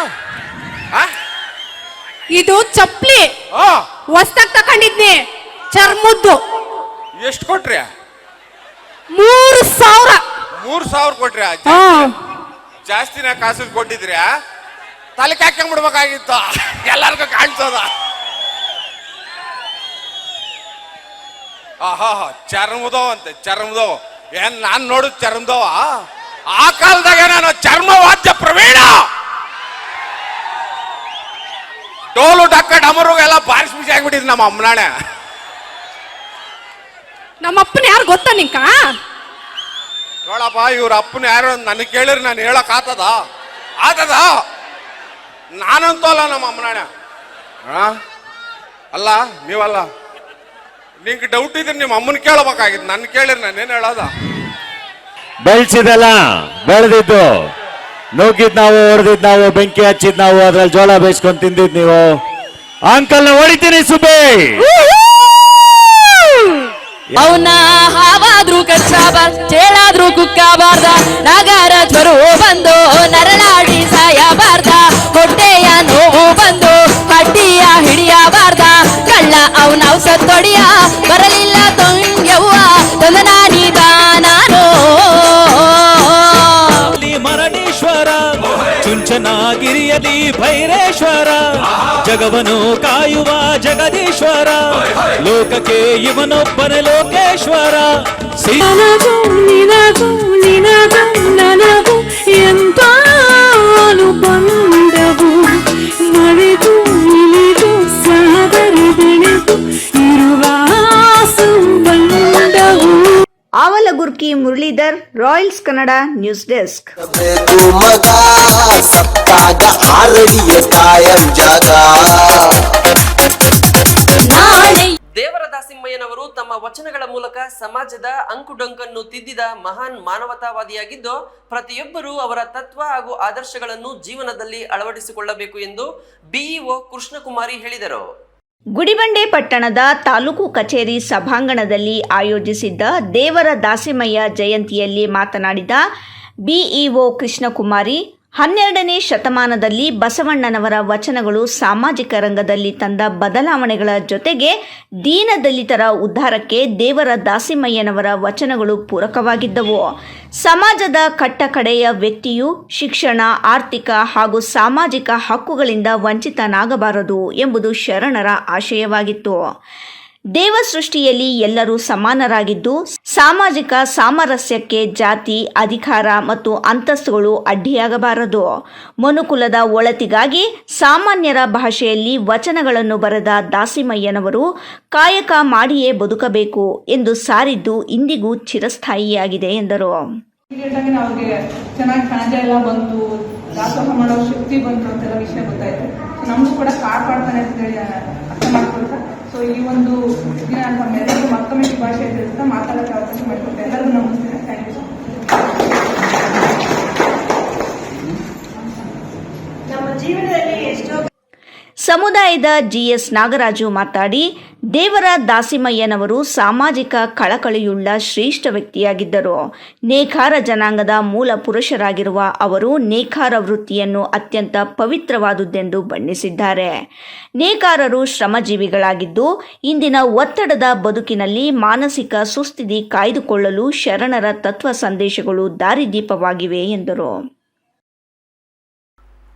ಇದು ಚಪ್ಲಿ ಹೊಸ್ದಾಗ್ ತಕೊಂಡಿದ್ನಿ, ಚರ್ಮದ್ದು. ಎಷ್ಟು ಕೊಟ್ರಿ? 3,000. 3,000 ಕೊಟ್ರಿ? ಜಾಸ್ತಿನ ಕಾಸು ಕೊಟ್ಟಿದ್ರಿ? ತಲೆ ಹಾಕೊಂಡ್ಬಿಡ್ಬೇಕಾಗಿತ್ತು, ಎಲ್ಲರಿಗೂ ಕಾಣಿಸೋದ. ಚರ್ಮದವ ಅಂತೆ, ಚರ್ಮದವ. ಏನ್ ನಾನ್ ನೋಡುದು ಚರ್ಮದವ? ಆ ಕಾಲದಾಗ ನಾನು ಚರ್ಮವಾದ್ಯ ಪ್ರವೀಣ. ಟೋಲು ಡಕ್ಕ ಡಮರು ಎಲ್ಲ ಬಾರಿಸಿ ಬಿಸಿ ಆಗ್ಬಿಟ್ಟಿದ್ ನಮ್ಮ ಅಮ್ಮನಾಣೆ. ನಮ್ಮ ಅಪ್ಪನ ಯಾರು ಗೊತ್ತಾ ನಿಂಕ? ನೋಡಪ್ಪ, ಇವ್ರ ಅಪ್ಪನ ಯಾರು ನನಗೆ ಕೇಳಿರಿ ನಾನು ಹೇಳಕ್ ಆತದ? ನಾನಂತೂ ಅಲ್ಲ ನಮ್ಮ ಅಮ್ಮನಾಣೆ. ಅಲ್ಲ ನೀವಲ್ಲ, ನಿಂಗೆ ಡೌಟ್ ಇದ್ರೆ ನಿಮ್ಮ ಅಮ್ಮನ ಕೇಳಬೇಕಾಗಿತ್ತು, ನನ್ನ ಕೇಳಿರಿ ನಾನೇನು ಹೇಳೋದ? ಬೆಳೆಸಿದಲ್ಲ, ಬೆಳೆದಿದ್ದು, ನುಗ್ಗಿದ್ ನಾವು, ಹೊಡೆದಿದ್ ನಾವು, ಬೆಂಕಿ ಹಚ್ಚಿದ್ ನಾವು, ಅದ್ರಲ್ಲಿ ಜೋಳ ಬೇಯಿಸ್ಕೊಂಡು ತಿಂದಿದ್ ನೀವು. ಅಂಕಲ್ನ ಹೊಡಿತೀನಿ ಸುಬ್ಬಿ. ಅವನ ಹಾವಾದ್ರೂ ಕಚ್ಚಾಬಾರ್ದ, ಚೇಳಾದ್ರೂ ಕುಕ್ಕಬಾರ್ದ, ನಗರ ಜ್ವರವು ಬಂದು ನರಳಾಡಿ ಸಾಯಬಾರ್ದ, ಹೊಟ್ಟೆಯ ನೋವು ಬಂದು ಹಡ್ಡಿಯ ಹಿಡಿಯಬಾರ್ದ, ಕಳ್ಳ ಅವನ ಔಷಧ ತೊಡಿಯ ಬರಲಿಲ್ಲ ತೊಂಗ್ಯವ್ವ ತಂದನಾನಿದ ನಾನು. ಮರಣೇಶ್ವರ ಚುಂಚನಗಿರಿಯಲಿ ಭೈರೇಶ್ವರ, ಜಗವನು ಕಾಯುವ ಜಗದೀಶ್ವರ, ಲೋಕಕ್ಕೆ ಇವನೊಬ್ಬನ ಲೋಕೇಶ್ವರ. ನನಗೂ ನಿನಗೂ ನಿನಗೂ ನನಗೂ ಎಂತ ಅನುಬಂಧವು, ಮಳೆಗೂ ಇಳಿಗೂ ಸಾಗರ ಬೆಳೆದು ಇರುವ ಸಂಬಂಧವು. Avalagurki Muralidhar, Royals Kannada news desk. ದೇವರ ದಾಸಿಮಯ್ಯನವರು ತಮ್ಮ ವಚನಗಳ ಮೂಲಕ ಸಮಾಜದ ಅಂಕುಡೊಂಕನ್ನು ತಿದ್ದಿದ ಮಹಾನ್ ಮಾನವತಾವಾದಿಯಾಗಿದ್ದು, ಪ್ರತಿಯೊಬ್ಬರೂ ಅವರ ತತ್ವ ಹಾಗೂ ಆದರ್ಶಗಳನ್ನು ಜೀವನದಲ್ಲಿ ಅಳವಡಿಸಿಕೊಳ್ಳಬೇಕು ಎಂದು ಬಿಇಒ ಕೃಷ್ಣಕುಮಾರಿ ಹೇಳಿದರು. ಗುಡಿಬಂಡೆ ಪಟ್ಟಣದ ತಾಲೂಕು ಕಚೇರಿ ಸಭಾಂಗಣದಲ್ಲಿ ಆಯೋಜಿಸಿದ್ದ ದೇವರ ದಾಸಿಮಯ್ಯ ಜಯಂತಿಯಲ್ಲಿ ಮಾತನಾಡಿದ ಬಿಇಒ ಕೃಷ್ಣಕುಮಾರಿ, 12ನೇ ಶತಮಾನದಲ್ಲಿ ಬಸವಣ್ಣನವರ ವಚನಗಳು ಸಾಮಾಜಿಕ ರಂಗದಲ್ಲಿ ತಂದ ಬದಲಾವಣೆಗಳ ಜೊತೆಗೆ ದೀನದಲಿತರ ಉದ್ಧಾರಕ್ಕೆ ದೇವರ ದಾಸಿಮಯ್ಯನವರ ವಚನಗಳು ಪೂರಕವಾಗಿದ್ದವು. ಸಮಾಜದ ಕಟ್ಟಕಡೆಯ ವ್ಯಕ್ತಿಯು ಶಿಕ್ಷಣ, ಆರ್ಥಿಕ ಹಾಗೂ ಸಾಮಾಜಿಕ ಹಕ್ಕುಗಳಿಂದ ವಂಚಿತನಾಗಬಾರದು ಎಂಬುದು ಶರಣರ ಆಶಯವಾಗಿತ್ತು. ದೇವ ಸೃಷ್ಟಿಯಲ್ಲಿ ಎಲ್ಲರೂ ಸಮಾನರಾಗಿದ್ದು, ಸಾಮಾಜಿಕ ಸಾಮರಸ್ಯಕ್ಕೆ ಜಾತಿ, ಅಧಿಕಾರ ಮತ್ತು ಅಂತಸ್ತುಗಳು ಅಡ್ಡಿಯಾಗಬಾರದು. ಮನುಕುಲದ ಒಳತಿಗಾಗಿ ಸಾಮಾನ್ಯರ ಭಾಷೆಯಲ್ಲಿ ವಚನಗಳನ್ನು ಬರೆದ ದಾಸಿಮಯ್ಯನವರು ಕಾಯಕ ಮಾಡಿಯೇ ಬದುಕಬೇಕು ಎಂದು ಸಾರಿದ್ದು ಇಂದಿಗೂ ಚಿರಸ್ಥಾಯಿಯಾಗಿದೆ ಎಂದರು. ಅವ್ರಿಗೆ ಚೆನ್ನಾಗಿ ಕಾಂಜ ಎಲ್ಲ ಬಂತು, ದಾಸೋಹ ಮಾಡೋ ಶಕ್ತಿ ಬಂತು ಅಂತೆಲ್ಲ ವಿಷಯ ಗೊತ್ತಾಯ್ತು. ನಮಗೂ ಕೂಡ ಕಾಪಾಡ್ತಾನೆ ಅಂತ ಹೇಳಿ ಅರ್ಥ ಮಾಡ್ಕೊಳ್ತಾ, ಸೊ ಈ ಒಂದು ದಿನ ನಮ್ಮೆಲ್ಲರಿಗೂ ಮತ್ತೊಮ್ಮೆ ಭಾಷೆ ಅಂತ ಮಾತಾಡೋಕ್ಕೆ ಅವಕಾಶ ಮಾಡಿಕೊಡ್ತಾರೆ. ಎಲ್ಲರಿಗೂ ನಮಸ್ತೆ. Thank you. ನಮ್ಮ ಜೀವನದಲ್ಲಿ ಎಷ್ಟೋ ಸಮುದಾಯದ ಜಿಎಸ್ ನಾಗರಾಜು ಮಾತಾಡಿ, ದೇವರ ದಾಸಿಮಯ್ಯನವರು ಸಾಮಾಜಿಕ ಕಳಕಳಿಯುಳ್ಳ ಶ್ರೇಷ್ಠ ವ್ಯಕ್ತಿಯಾಗಿದ್ದರು. ನೇಕಾರ ಜನಾಂಗದ ಮೂಲ ಪುರುಷರಾಗಿರುವ ಅವರು ನೇಕಾರ ವೃತ್ತಿಯನ್ನು ಅತ್ಯಂತ ಪವಿತ್ರವಾದುದೆಂದು ಬಣ್ಣಿಸಿದ್ದಾರೆ. ನೇಕಾರರು ಶ್ರಮಜೀವಿಗಳಾಗಿದ್ದು, ಇಂದಿನ ಒತ್ತಡದ ಬದುಕಿನಲ್ಲಿ ಮಾನಸಿಕ ಸುಸ್ಥಿತಿ ಕಾಯ್ದುಕೊಳ್ಳಲು ಶರಣರ ತತ್ವ ಸಂದೇಶಗಳು ದಾರಿದೀಪವಾಗಿವೆ ಎಂದರು.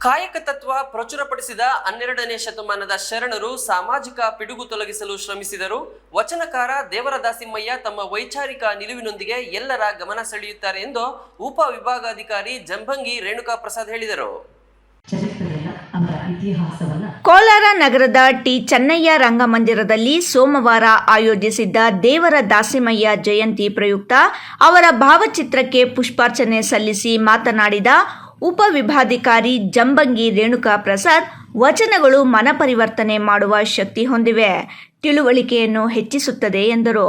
ಕಾಯಕ ತತ್ವ ಪ್ರಚುರಪಡಿಸಿದ 12ನೇ ಶತಮಾನದ ಶರಣರು ಸಾಮಾಜಿಕ ಪಿಡುಗು ತೊಲಗಿಸಲು ಶ್ರಮಿಸಿದರು. ವಚನಕಾರ ದೇವರ ದಾಸಿಮಯ್ಯ ತಮ್ಮ ವೈಚಾರಿಕ ನಿಲುವಿನೊಂದಿಗೆ ಎಲ್ಲರ ಗಮನ ಸೆಳೆಯುತ್ತಾರೆ ಎಂದು ಉಪ ವಿಭಾಗಾಧಿಕಾರಿ ಜಂಬಂಗಿ ರೇಣುಕಾ ಪ್ರಸಾದ್ ಹೇಳಿದರು. ಕೋಲಾರ ನಗರದ ಟಿ ಚೆನ್ನಯ್ಯ ರಂಗಮಂದಿರದಲ್ಲಿ ಸೋಮವಾರ ಆಯೋಜಿಸಿದ್ದ ದೇವರ ದಾಸಿಮಯ್ಯ ಜಯಂತಿ ಪ್ರಯುಕ್ತ ಅವರ ಭಾವಚಿತ್ರಕ್ಕೆ ಪುಷ್ಪಾರ್ಚನೆ ಸಲ್ಲಿಸಿ ಮಾತನಾಡಿದ ಉಪವಿಭಾಧಿಕಾರಿ ಜಂಬಂಗಿ ರೇಣುಕಾ ಪ್ರಸಾದ್, ವಚನಗಳು ಮನಪರಿವರ್ತನೆ ಮಾಡುವ ಶಕ್ತಿ ಹೊಂದಿವೆ, ತಿಳುವಳಿಕೆಯನ್ನು ಹೆಚ್ಚಿಸುತ್ತದೆ ಎಂದರು.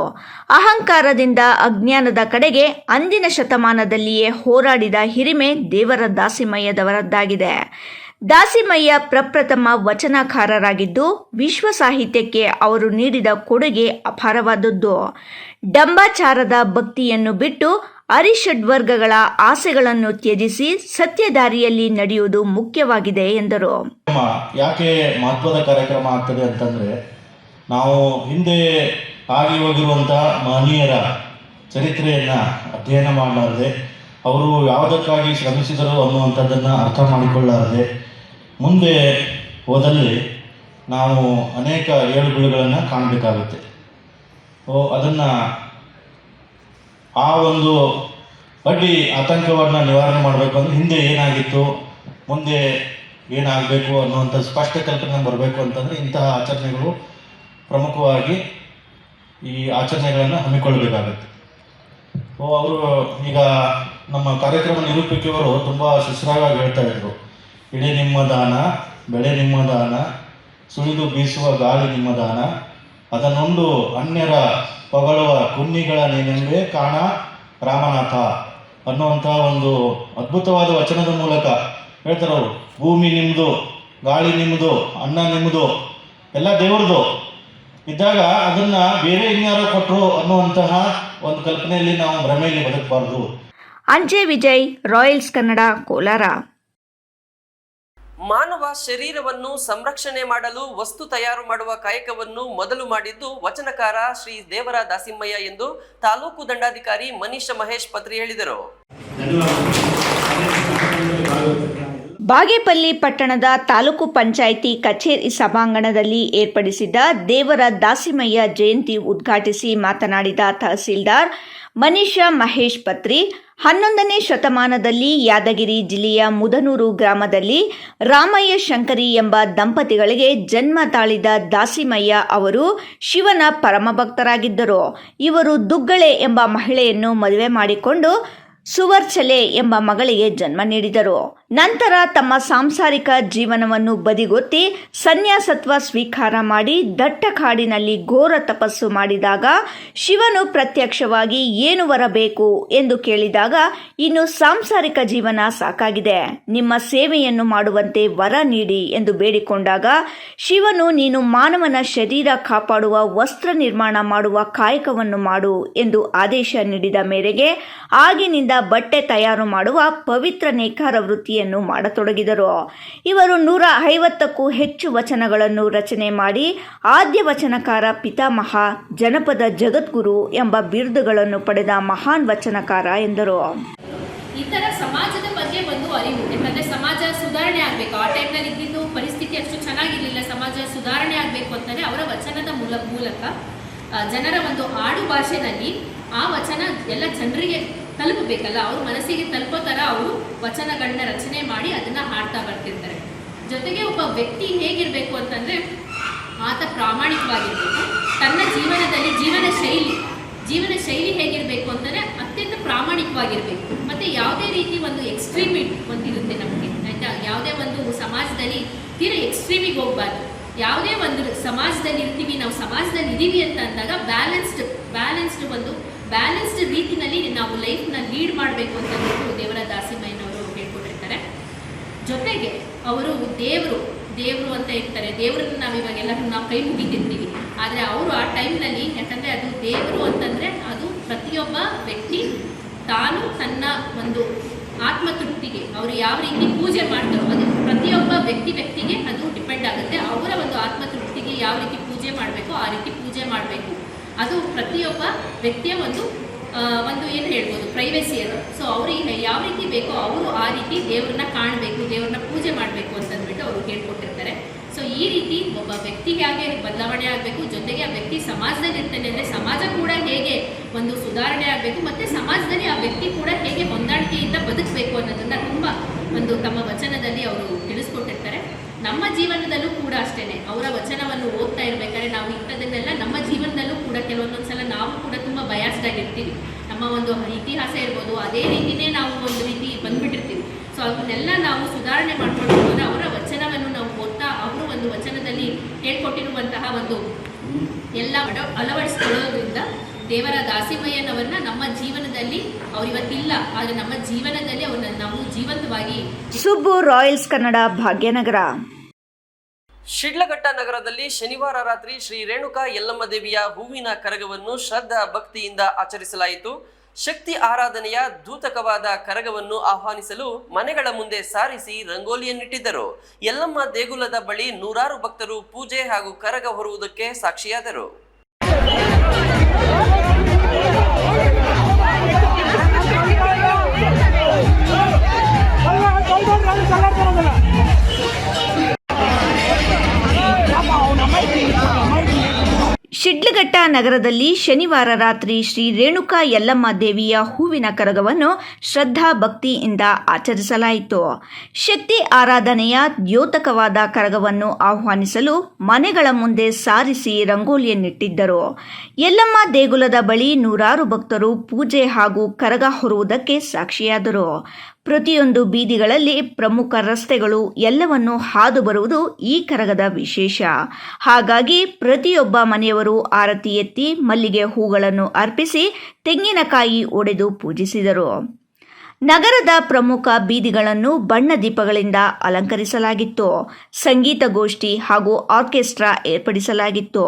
ಅಹಂಕಾರದಿಂದ ಅಜ್ಞಾನದ ಕಡೆಗೆ ಅಂದಿನ ಶತಮಾನದಲ್ಲಿಯೇ ಹೋರಾಡಿದ ಹಿರಿಮೆ ದೇವರ ದಾಸಿಮಯ್ಯದವರದ್ದಾಗಿದೆ. ದಾಸಿಮಯ್ಯ ಪ್ರಪ್ರಥಮ ವಚನಕಾರರಾಗಿದ್ದು, ವಿಶ್ವ ಸಾಹಿತ್ಯಕ್ಕೆ ಅವರು ನೀಡಿದ ಕೊಡುಗೆ ಅಪಾರವಾದದ್ದು. ಡಂಬಾಚಾರದ ಭಕ್ತಿಯನ್ನು ಬಿಟ್ಟು ಅರಿಷಡ್ವರ್ಗಗಳ ಆಸೆಗಳನ್ನು ತ್ಯಜಿಸಿ ಸತ್ಯದಾರಿಯಲ್ಲಿ ನಡೆಯುವುದು ಮುಖ್ಯವಾಗಿದೆ ಎಂದರು. ಯಾಕೆ ಮಹತ್ವದ ಕಾರ್ಯಕ್ರಮ ಆಗ್ತದೆ ಅಂತಂದರೆ, ನಾವು ಹಿಂದೆ ಆಗಿ ಹೋಗಿರುವಂಥ ಮಹನೀಯರ ಚರಿತ್ರೆಯನ್ನು ಅಧ್ಯಯನ ಮಾಡಲಾರದೆ, ಅವರು ಯಾವುದಕ್ಕಾಗಿ ಶ್ರಮಿಸಿದರು ಅನ್ನುವಂಥದ್ದನ್ನು ಅರ್ಥ ಮಾಡಿಕೊಳ್ಳಾರದೆ ಮುಂದೆ ಹೋದಲ್ಲಿ ನಾವು ಅನೇಕ ಏಳುಬೀಳುಗಳನ್ನು ಕಾಣಬೇಕಾಗುತ್ತೆ. ಅದನ್ನು ಆ ಒಂದು ಅಡ್ಡಿ ಆತಂಕವನ್ನು ನಿವಾರಣೆ ಮಾಡಬೇಕು ಅಂದರೆ ಹಿಂದೆ ಏನಾಗಿತ್ತು, ಮುಂದೆ ಏನಾಗಬೇಕು ಅನ್ನುವಂಥ ಸ್ಪಷ್ಟ ಕಲ್ಪನೆ ಬರಬೇಕು ಅಂತಂದರೆ ಇಂತಹ ಆಚರಣೆಗಳು ಪ್ರಮುಖವಾಗಿ ಈ ಆಚರಣೆಗಳನ್ನು ಹಮ್ಮಿಕೊಳ್ಳಬೇಕಾಗುತ್ತೆ. ಅವರು ಈಗ ನಮ್ಮ ಕಾರ್ಯಕ್ರಮ ನಿರೂಪಕಿಯವರು ತುಂಬ ಸುಶ್ರಾವ್ಯವಾಗಿ ಹೇಳ್ತಾ ಇದ್ರು, ಇಡೀ ನಿಮ್ಮ ದಾನ, ಬೆಳೆ ನಿಮ್ಮ ದಾನ, ಸುಳಿದು ಬೀಸುವ ಗಾಳಿ ನಿಮ್ಮ ದಾನ, ಅದನ್ನೊಂದು ಅನ್ಯರ ಹೊಗಳುವ ಕುನ್ನಿಗಳ ನೀನೆಂಬೆ ಕಾಣ ರಾಮನಾಥ ಅನ್ನುವಂಥ ಒಂದು ಅದ್ಭುತವಾದ ವಚನದ ಮೂಲಕ ಹೇಳ್ತಾರೆ ಅವರು. ಭೂಮಿ ನಿಮ್ಮದು, ಗಾಳಿ ನಿಮ್ಮದು, ಅನ್ನ ನಿಮ್ಮದು, ಎಲ್ಲ ದೇವ್ರದ್ದು. ಇದ್ದಾಗ ಅದನ್ನು ಬೇರೆ ಇನ್ಯಾರೋ ಕೊಟ್ಟರು ಅನ್ನುವಂತಹ ಒಂದು ಕಲ್ಪನೆಯಲ್ಲಿ ನಾವು ಭ್ರಮೆಯಲ್ಲಿ ಬದುಕಬಾರ್ದು. ಅಂಜೆ ವಿಜಯ್, ರಾಯಲ್ಸ್ ಕನ್ನಡ, ಕೋಲಾರ. ಮಾನವ ಶರೀರವನ್ನು ಸಂರಕ್ಷಣೆ ಮಾಡಲು ವಸ್ತು ತಯಾರು ಮಾಡುವ ಕಾಯಕವನ್ನು ಮೊದಲು ಮಾಡಿದ್ದು ವಚನಕಾರ ಶ್ರೀ ದೇವರ ದಾಸಿಮಯ್ಯ ಎಂದು ತಾಲೂಕು ದಂಡಾಧಿಕಾರಿ ಮನೀಷ ಮಹೇಶ್ ಪತ್ರಿ ಹೇಳಿದರು. ಬಾಗೇಪಲ್ಲಿ ಪಟ್ಟಣದ ತಾಲೂಕು ಪಂಚಾಯಿತಿ ಕಚೇರಿ ಸಭಾಂಗಣದಲ್ಲಿ ಏರ್ಪಡಿಸಿದ್ದ ದೇವರ ದಾಸಿಮಯ್ಯ ಜಯಂತಿ ಉದ್ಘಾಟಿಸಿ ಮಾತನಾಡಿದ ತಹಸೀಲ್ದಾರ್ ಮನೀಷ ಮಹೇಶ್ ಪತ್ರಿ, 11ನೇ ಶತಮಾನದಲ್ಲಿ ಯಾದಗಿರಿ ಜಿಲ್ಲೆಯ ಮುದನೂರು ಗ್ರಾಮದಲ್ಲಿ ರಾಮಯ್ಯ ಶಂಕರಿ ಎಂಬ ದಂಪತಿಗಳಿಗೆ ಜನ್ಮ ತಾಳಿದ ದಾಸಿಮಯ್ಯ ಅವರು ಶಿವನ ಪರಮಭಕ್ತರಾಗಿದ್ದರು. ಇವರು ದುಗ್ಗಳೆ ಎಂಬ ಮಹಿಳೆಯನ್ನು ಮದುವೆ ಮಾಡಿಕೊಂಡು ಸುವರ್ಚಲೆ ಎಂಬ ಮಗಳಿಗೆ ಜನ್ಮ ನೀಡಿದರು. ನಂತರ ತಮ್ಮ ಸಾಂಸಾರಿಕ ಜೀವನವನ್ನು ಬದಿಗೊತ್ತಿ ಸನ್ಯಾಸತ್ವ ಸ್ವೀಕಾರ ಮಾಡಿ ದಟ್ಟ ಕಾಡಿನಲ್ಲಿ ಘೋರ ತಪಸ್ಸು ಮಾಡಿದಾಗ ಶಿವನು ಪ್ರತ್ಯಕ್ಷವಾಗಿ ಏನು ವರ ಬೇಕು ಎಂದು ಕೇಳಿದಾಗ, ಇನ್ನು ಸಾಂಸಾರಿಕ ಜೀವನ ಸಾಕಾಗಿದೆ, ನಿಮ್ಮ ಸೇವೆಯನ್ನು ಮಾಡುವಂತೆ ವರ ನೀಡಿ ಎಂದು ಬೇಡಿಕೊಂಡಾಗ ಶಿವನು, ನೀನು ಮಾನವನ ಶರೀರ ಕಾಪಾಡುವ ವಸ್ತ್ರ ನಿರ್ಮಾಣ ಮಾಡುವ ಕಾಯಕವನ್ನು ಮಾಡು ಎಂದು ಆದೇಶ ನೀಡಿದ ಮೇರೆಗೆ ಆಗಿನಿಂದ ಬಟ್ಟೆ ತಯಾರು ಮಾಡುವ ಪವಿತ್ರ ನೇಕಾರ ವೃತ್ತಿಯನ್ನು ಮಾಡತೊಡಗಿದರು. ಇವರು 150ಕ್ಕೂ ಹೆಚ್ಚು ವಚನಗಳನ್ನು ರಚನೆ ಮಾಡಿ ಆದ್ಯ ವಚನಕಾರ, ಪಿತಾಮಹ, ಜನಪದ ಜಗದ್ಗುರು ಎಂಬ ಬಿರುದುಗಳನ್ನು ಪಡೆದ ಮಹಾನ್ ವಚನಕಾರ ಎಂದರು. ಈ ಥರ ಸಮಾಜದ ಬಗ್ಗೆ ಒಂದು ಅರಿವು, ಯಾಕಂದರೆ ಸಮಾಜ ಸುಧಾರಣೆ ಆಗಬೇಕು. ಆ ಟೈಮ್ನಲ್ಲಿ ಇದ್ದಿದ್ದು ಪರಿಸ್ಥಿತಿ ಅಷ್ಟು ಚೆನ್ನಾಗಿರಲಿಲ್ಲ. ಸಮಾಜ ಸುಧಾರಣೆ ಆಗಬೇಕು ಅಂತಂದರೆ ಅವರ ವಚನದ ಮೂಲಕ ಜನರ ಒಂದು ಆಡು ಭಾಷೆನಲ್ಲಿ ಆ ವಚನ ಎಲ್ಲ ಜನರಿಗೆ ತಲುಪಬೇಕಲ್ಲ, ಅವ್ರ ಮನಸ್ಸಿಗೆ ತಲುಪೋ ಥರ ಅವರು ವಚನಗಳನ್ನ ರಚನೆ ಮಾಡಿ ಅದನ್ನು ಹಾಡ್ತಾ ಬರ್ತಿರ್ತಾರೆ. ಜೊತೆಗೆ ಒಬ್ಬ ವ್ಯಕ್ತಿ ಹೇಗಿರಬೇಕು ಅಂತಂದರೆ ಆತ ಪ್ರಾಮಾಣಿಕವಾಗಿರಬೇಕು. ತನ್ನ ಜೀವನದಲ್ಲಿ ಜೀವನ ಶೈಲಿ ಹೇಗಿರಬೇಕು ಅಂತಂದರೆ ಅತ್ಯಂತ ಪ್ರಾಮಾಣಿಕವಾಗಿರಬೇಕು. ಮತ್ತು ಯಾವುದೇ ರೀತಿ ಒಂದು ಎಕ್ಸ್ಟ್ರೀಮಿಟ್ ಒಂದಿರುತ್ತೆ ನಮಗೆ, ಆಯಿತಾ. ಯಾವುದೇ ಒಂದು ಸಮಾಜದಲ್ಲಿ ತೀರಾ ಎಕ್ಸ್ಟ್ರೀಮಿಗೆ ಹೋಗಬಾರ್ದು. ಯಾವುದೇ ಒಂದು ಸಮಾಜದಲ್ಲಿ ಇರ್ತೀವಿ, ನಾವು ಸಮಾಜದಲ್ಲಿ ಇದ್ದೀವಿ ಅಂತ ಅಂದಾಗ ಬ್ಯಾಲೆನ್ಸ್ಡ್ ರೀತಿಯಲ್ಲಿ ನಾವು ಲೈಫ್ನ ಲೀಡ್ ಮಾಡಬೇಕು ಅಂತ ದೇವರ ದಾಸಿಮಯ್ಯನವರು ಹೇಳ್ಕೊಟ್ಟಿರ್ತಾರೆ. ಜೊತೆಗೆ ಅವರು ದೇವರು ಅಂತ ಇರ್ತಾರೆ. ದೇವರನ್ನು ನಾವು ಕೈ ಮುಗಿತಿರ್ತೀವಿ. ಆದರೆ ಅವರು ಆ ಟೈಮ್ನಲ್ಲಿ, ಯಾಕಂದರೆ ಅದು ದೇವರು ಅಂತಂದರೆ ಅದು ಪ್ರತಿಯೊಬ್ಬ ವ್ಯಕ್ತಿ ತಾನು ತನ್ನ ಒಂದು ಆತ್ಮತೃಪ್ತಿಗೆ ಅವರು ಯಾವ ರೀತಿ ಪೂಜೆ ಮಾಡ್ತಾರೋ ಅದು ಪ್ರತಿಯೊಬ್ಬ ವ್ಯಕ್ತಿಗೆ ಅದು ಡಿಪೆಂಡ್ ಆಗುತ್ತೆ. ಅವರ ಒಂದು ಆತ್ಮತೃಪ್ತಿಗೆ ಯಾವ ರೀತಿ ಪೂಜೆ ಮಾಡಬೇಕು ಆ ರೀತಿ ಪೂಜೆ ಮಾಡಬೇಕು. ಅದು ಪ್ರತಿಯೊಬ್ಬ ವ್ಯಕ್ತಿಯ ಒಂದು ಏನು ಹೇಳ್ಬೋದು, ಪ್ರೈವೇಸಿ ಅದು. ಸೊ ಅವರಿಗೆ ಯಾವ ರೀತಿ ಬೇಕೋ ಅವರು ಆ ರೀತಿ ದೇವ್ರನ್ನ ಕಾಣಬೇಕು, ದೇವ್ರನ್ನ ಪೂಜೆ ಮಾಡಬೇಕು ಅಂತಂದ್ಬಿಟ್ಟು ಅವರು ಹೇಳ್ಕೊಟ್ಟಿರ್ತಾರೆ. ಸೊ ಈ ರೀತಿ ಒಬ್ಬ ವ್ಯಕ್ತಿಗೆ ಹಾಗೆ ಬದಲಾವಣೆ ಆಗಬೇಕು. ಜೊತೆಗೆ ಆ ವ್ಯಕ್ತಿ ಸಮಾಜದಲ್ಲಿ ಇರ್ತಾನೆ ಅಂದರೆ ಸಮಾಜ ಕೂಡ ಹೇಗೆ ಒಂದು ಸುಧಾರಣೆ ಆಗಬೇಕು, ಮತ್ತು ಸಮಾಜದಲ್ಲಿ ಆ ವ್ಯಕ್ತಿ ಕೂಡ ಹೇಗೆ ಹೊಂದಾಣಿಕೆಯಿಂದ ಬದುಕಬೇಕು ಅನ್ನೋದನ್ನು ತುಂಬ ಒಂದು ತಮ್ಮ ವಚನದಲ್ಲಿ ಅವರು ತಿಳಿಸ್ಕೊಟ್ಟಿರ್ತಾರೆ. ನಮ್ಮ ಜೀವನದಲ್ಲೂ ಕೂಡ ಅಷ್ಟೇ, ಅವರ ವಚನವನ್ನು ಓದ್ತಾ ಇರಬೇಕಾದ್ರೆ ನಾವು ಇಂಥದನ್ನೆಲ್ಲ ನಮ್ಮ ಜೀವನದಲ್ಲೂ ಕೂಡ ಕೆಲವೊಂದೊಂದು ಸಲ ನಾವು ಕೂಡ ತುಂಬ ಬಯಾಸ್ಡ್ ಆಗಿರ್ತೀವಿ. ನಮ್ಮ ಒಂದು ಇತಿಹಾಸ ಇರ್ಬೋದು, ಅದೇ ರೀತಿಯೇ ನಾವು ಒಂದು ರೀತಿ ಬಂದುಬಿಟ್ಟಿರ್ತೀವಿ. ಸೊ ಅದನ್ನೆಲ್ಲ ನಾವು ಸುಧಾರಣೆ ಮಾಡ್ಕೊಂಡು ಹೋದರೆ ಅವರ ವಚನವನ್ನು ನಾವು ಓದ್ತಾ ಅವರು ಒಂದು ವಚನದಲ್ಲಿ ಹೇಳ್ಕೊಟ್ಟಿರುವಂತಹ ಒಂದು ಎಲ್ಲ ಅಳವಡಿಸ್ಕೊಳ್ಳೋದ್ರಿಂದ ದೇವರ ದಾಸಿಮಯ್ಯನವರನ್ನ ನಮ್ಮ ಜೀವನದಲ್ಲಿ ಅವರಿವತ್ತಿಲ್ಲ, ಆದರೆ ನಮ್ಮ ಜೀವನದಲ್ಲಿ ಅವರನ್ನ ನಾವು ಜೀವಂತವಾಗಿ. ಸುಬ್ಬು, ರಾಯಲ್ಸ್ ಕನ್ನಡ, ಭಾಗ್ಯನಗರ. ಶಿಡ್ಲಘಟ್ಟ ನಗರದಲ್ಲಿ ಶನಿವಾರ ರಾತ್ರಿ ಶ್ರೀ ರೇಣುಕಾ ಯಲ್ಲಮ್ಮ ದೇವಿಯ ಹೂವಿನ ಕರಗವನ್ನು ಶ್ರದ್ಧಾ ಭಕ್ತಿಯಿಂದ ಆಚರಿಸಲಾಯಿತು. ಶಕ್ತಿ ಆರಾಧನೆಯ ದ್ಯೂತಕವಾದ ಕರಗವನ್ನು ಆಹ್ವಾನಿಸಲು ಮನೆಗಳ ಮುಂದೆ ಸಾರಿಸಿ ರಂಗೋಲಿಯನ್ನಿಟ್ಟಿದ್ದರು. ಯಲ್ಲಮ್ಮ ದೇಗುಲದ ಬಳಿ ನೂರಾರು ಭಕ್ತರು ಪೂಜೆ ಹಾಗೂ ಕರಗ ಹೊರುವುದಕ್ಕೆ ಸಾಕ್ಷಿಯಾದರು. ಶಿಡ್ಲಘಟ್ಟ ನಗರದಲ್ಲಿ ಶನಿವಾರ ರಾತ್ರಿ ಶ್ರೀ ರೇಣುಕಾ ಯಲ್ಲಮ್ಮ ದೇವಿಯ ಹೂವಿನ ಕರಗವನ್ನು ಶ್ರದ್ಧಾ ಭಕ್ತಿಯಿಂದ ಆಚರಿಸಲಾಯಿತು. ಶಕ್ತಿ ಆರಾಧನೆಯ ದ್ಯೋತಕವಾದ ಕರಗವನ್ನು ಆಹ್ವಾನಿಸಲು ಮನೆಗಳ ಮುಂದೆ ಸಾರಿಸಿ ರಂಗೋಲಿಯನ್ನಿಟ್ಟಿದ್ದರು. ಯಲ್ಲಮ್ಮ ದೇಗುಲದ ಬಳಿ ನೂರಾರು ಭಕ್ತರು ಪೂಜೆ ಹಾಗೂ ಕರಗ ಹೊರುವುದಕ್ಕೆ ಸಾಕ್ಷಿಯಾದರು. ಪ್ರತಿಯೊಂದು ಬೀದಿಗಳಲ್ಲಿ ಪ್ರಮುಖ ರಸ್ತೆಗಳು ಎಲ್ಲವನ್ನು ಹಾದು ಬರುವುದು ಈ ಕರಗದ ವಿಶೇಷ. ಹಾಗಾಗಿ ಪ್ರತಿಯೊಬ್ಬ ಮನೆಯವರು ಆರತಿ ಎತ್ತಿ ಮಲ್ಲಿಗೆ ಹೂಗಳನ್ನು ಅರ್ಪಿಸಿ ತೆಂಗಿನಕಾಯಿ ಒಡೆದು ಪೂಜಿಸಿದರು. ನಗರದ ಪ್ರಮುಖ ಬೀದಿಗಳನ್ನು ಬಣ್ಣ ದೀಪಗಳಿಂದ ಅಲಂಕರಿಸಲಾಗಿತ್ತು. ಸಂಗೀತಗೋಷ್ಠಿ ಹಾಗೂ ಆರ್ಕೆಸ್ಟ್ರಾ ಏರ್ಪಡಿಸಲಾಗಿತ್ತು.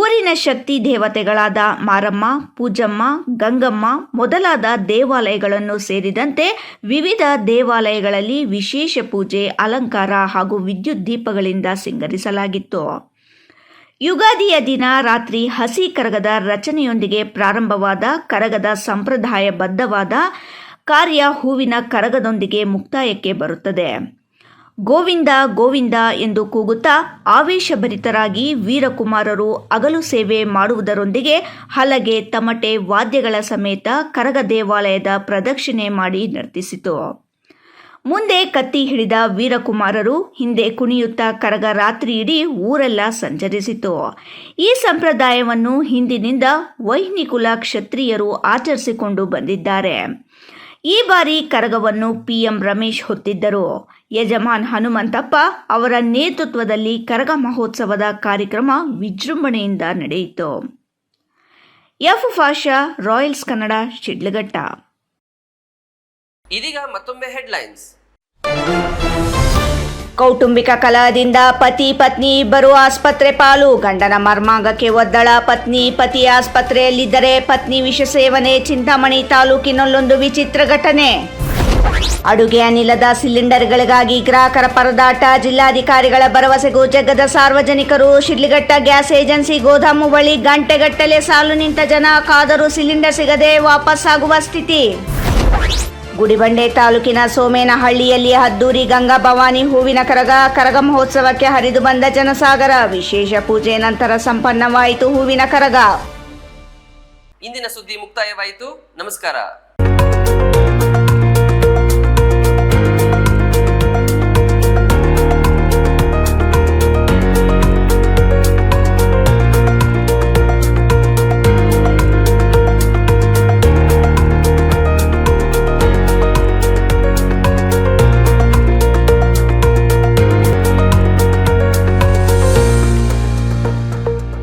ಊರಿನ ಶಕ್ತಿ ದೇವತೆಗಳಾದ ಮಾರಮ್ಮ, ಪೂಜಮ್ಮ, ಗಂಗಮ್ಮ ಮೊದಲಾದ ದೇವಾಲಯಗಳನ್ನು ಸೇರಿದಂತೆ ವಿವಿಧ ದೇವಾಲಯಗಳಲ್ಲಿ ವಿಶೇಷ ಪೂಜೆ, ಅಲಂಕಾರ ಹಾಗೂ ವಿದ್ಯುತ್ ದೀಪಗಳಿಂದ ಸಿಂಗರಿಸಲಾಗಿತ್ತು. ಯುಗಾದಿಯ ದಿನ ರಾತ್ರಿ ಹಸಿ ಕರಗದ ರಚನೆಯೊಂದಿಗೆ ಪ್ರಾರಂಭವಾದ ಕರಗದ ಸಂಪ್ರದಾಯಬದ್ಧವಾದ ಕಾರ್ಯ ಹೂವಿನ ಕರಗದೊಂದಿಗೆ ಮುಕ್ತಾಯಕ್ಕೆ ಬರುತ್ತದೆ. ಗೋವಿಂದ ಗೋವಿಂದ ಎಂದು ಕೂಗುತ್ತಾ ಆವೇಶಭರಿತರಾಗಿ ವೀರಕುಮಾರರು ಅಗಲು ಸೇವೆ ಮಾಡುವುದರೊಂದಿಗೆ ಹಲಗೆ, ತಮಟೆ ವಾದ್ಯಗಳ ಸಮೇತ ಕರಗ ದೇವಾಲಯದ ಪ್ರದಕ್ಷಿಣೆ ಮಾಡಿ ನರ್ತಿಸಿತು. ಮುಂದೆ ಕತ್ತಿ ಹಿಡಿದ ವೀರಕುಮಾರರು ಹಿಂದೆ ಕುಣಿಯುತ್ತಾ ಕರಗ ರಾತ್ರಿಯಿಡೀ ಊರೆಲ್ಲ ಸಂಚರಿಸಿತು. ಈ ಸಂಪ್ರದಾಯವನ್ನು ಹಿಂದಿನಿಂದ ವೈಹ್ನಿಕುಲ ಕ್ಷತ್ರಿಯರು ಆಚರಿಸಿಕೊಂಡು ಬಂದಿದ್ದಾರೆ. ಈ ಬಾರಿ ಕರಗವನ್ನು PM ರಮೇಶ್ ಹೊತ್ತಿದ್ದರು. ಯಜಮಾನ್ ಹನುಮಂತಪ್ಪ ಅವರ ನೇತೃತ್ವದಲ್ಲಿ ಕರಗ ಮಹೋತ್ಸವದ ಕಾರ್ಯಕ್ರಮ ವಿಜೃಂಭಣೆಯಿಂದ ನಡೆಯಿತು. F Pasha, Royals Kannada, Shidlaghatta. ಇದೀಗ ಮತ್ತೊಮ್ಮೆ ಹೆಡ್ಲೈನ್ಸ್. ಕೌಟುಂಬಿಕ ಕಲಹದಿಂದ ಪತಿ ಪತ್ನಿ ಇಬ್ಬರು ಆಸ್ಪತ್ರೆ ಪಾಲು. ಗಂಡನ ಮರ್ಮಾಂಗಕ್ಕೆ ಒದ್ದಳ ಪತ್ನಿ. ಪತಿ ಆಸ್ಪತ್ರೆಯಲ್ಲಿದ್ದರೆ ಪತ್ನಿ ವಿಷ ಸೇವನೆ. ಚಿಂತಾಮಣಿ ತಾಲೂಕಿನಲ್ಲೊಂದು ವಿಚಿತ್ರ ಘಟನೆ. ಅಡುಗೆ ಅನಿಲದ ಸಿಲಿಂಡರ್ಗಳಿಗಾಗಿ ಗ್ರಾಹಕರ ಪರದಾಟ. ಜಿಲ್ಲಾಧಿಕಾರಿಗಳ ಭರವಸೆಗೂ ಜಗ್ಗದ ಸಾರ್ವಜನಿಕರು. ಶಿಡ್ಲಘಟ್ಟ ಗ್ಯಾಸ್ ಏಜೆನ್ಸಿ ಗೋದಾಮು ಬಳಿ ಗಂಟೆಗಟ್ಟಲೆ ಸಾಲು ನಿಂತ ಜನ. ಕಾದರೂ ಸಿಲಿಂಡರ್ ಸಿಗದೆ ವಾಪಸ್ಸಾಗುವ ಸ್ಥಿತಿ. ಗುಡಿಬಂಡೆ ತಾಲೂಕಿನ ಸೋಮೇನಹಳ್ಳಿಯಲ್ಲಿ ಹದ್ದೂರಿ ಗಂಗಾ ಭವಾನಿ ಹೂವಿನ ಕರಗ ಮಹೋತ್ಸವಕ್ಕೆ ಹರಿದು ಬಂದ ಜನಸಾಗರ. ವಿಶೇಷ ಪೂಜೆ ನಂತರ ಸಂಪನ್ನವಾಯಿತು ಹೂವಿನ ಕರಗ. ಇಂದಿನ ಸುದ್ದಿ ಮುಕ್ತಾಯವಾಯಿತು. ನಮಸ್ಕಾರ.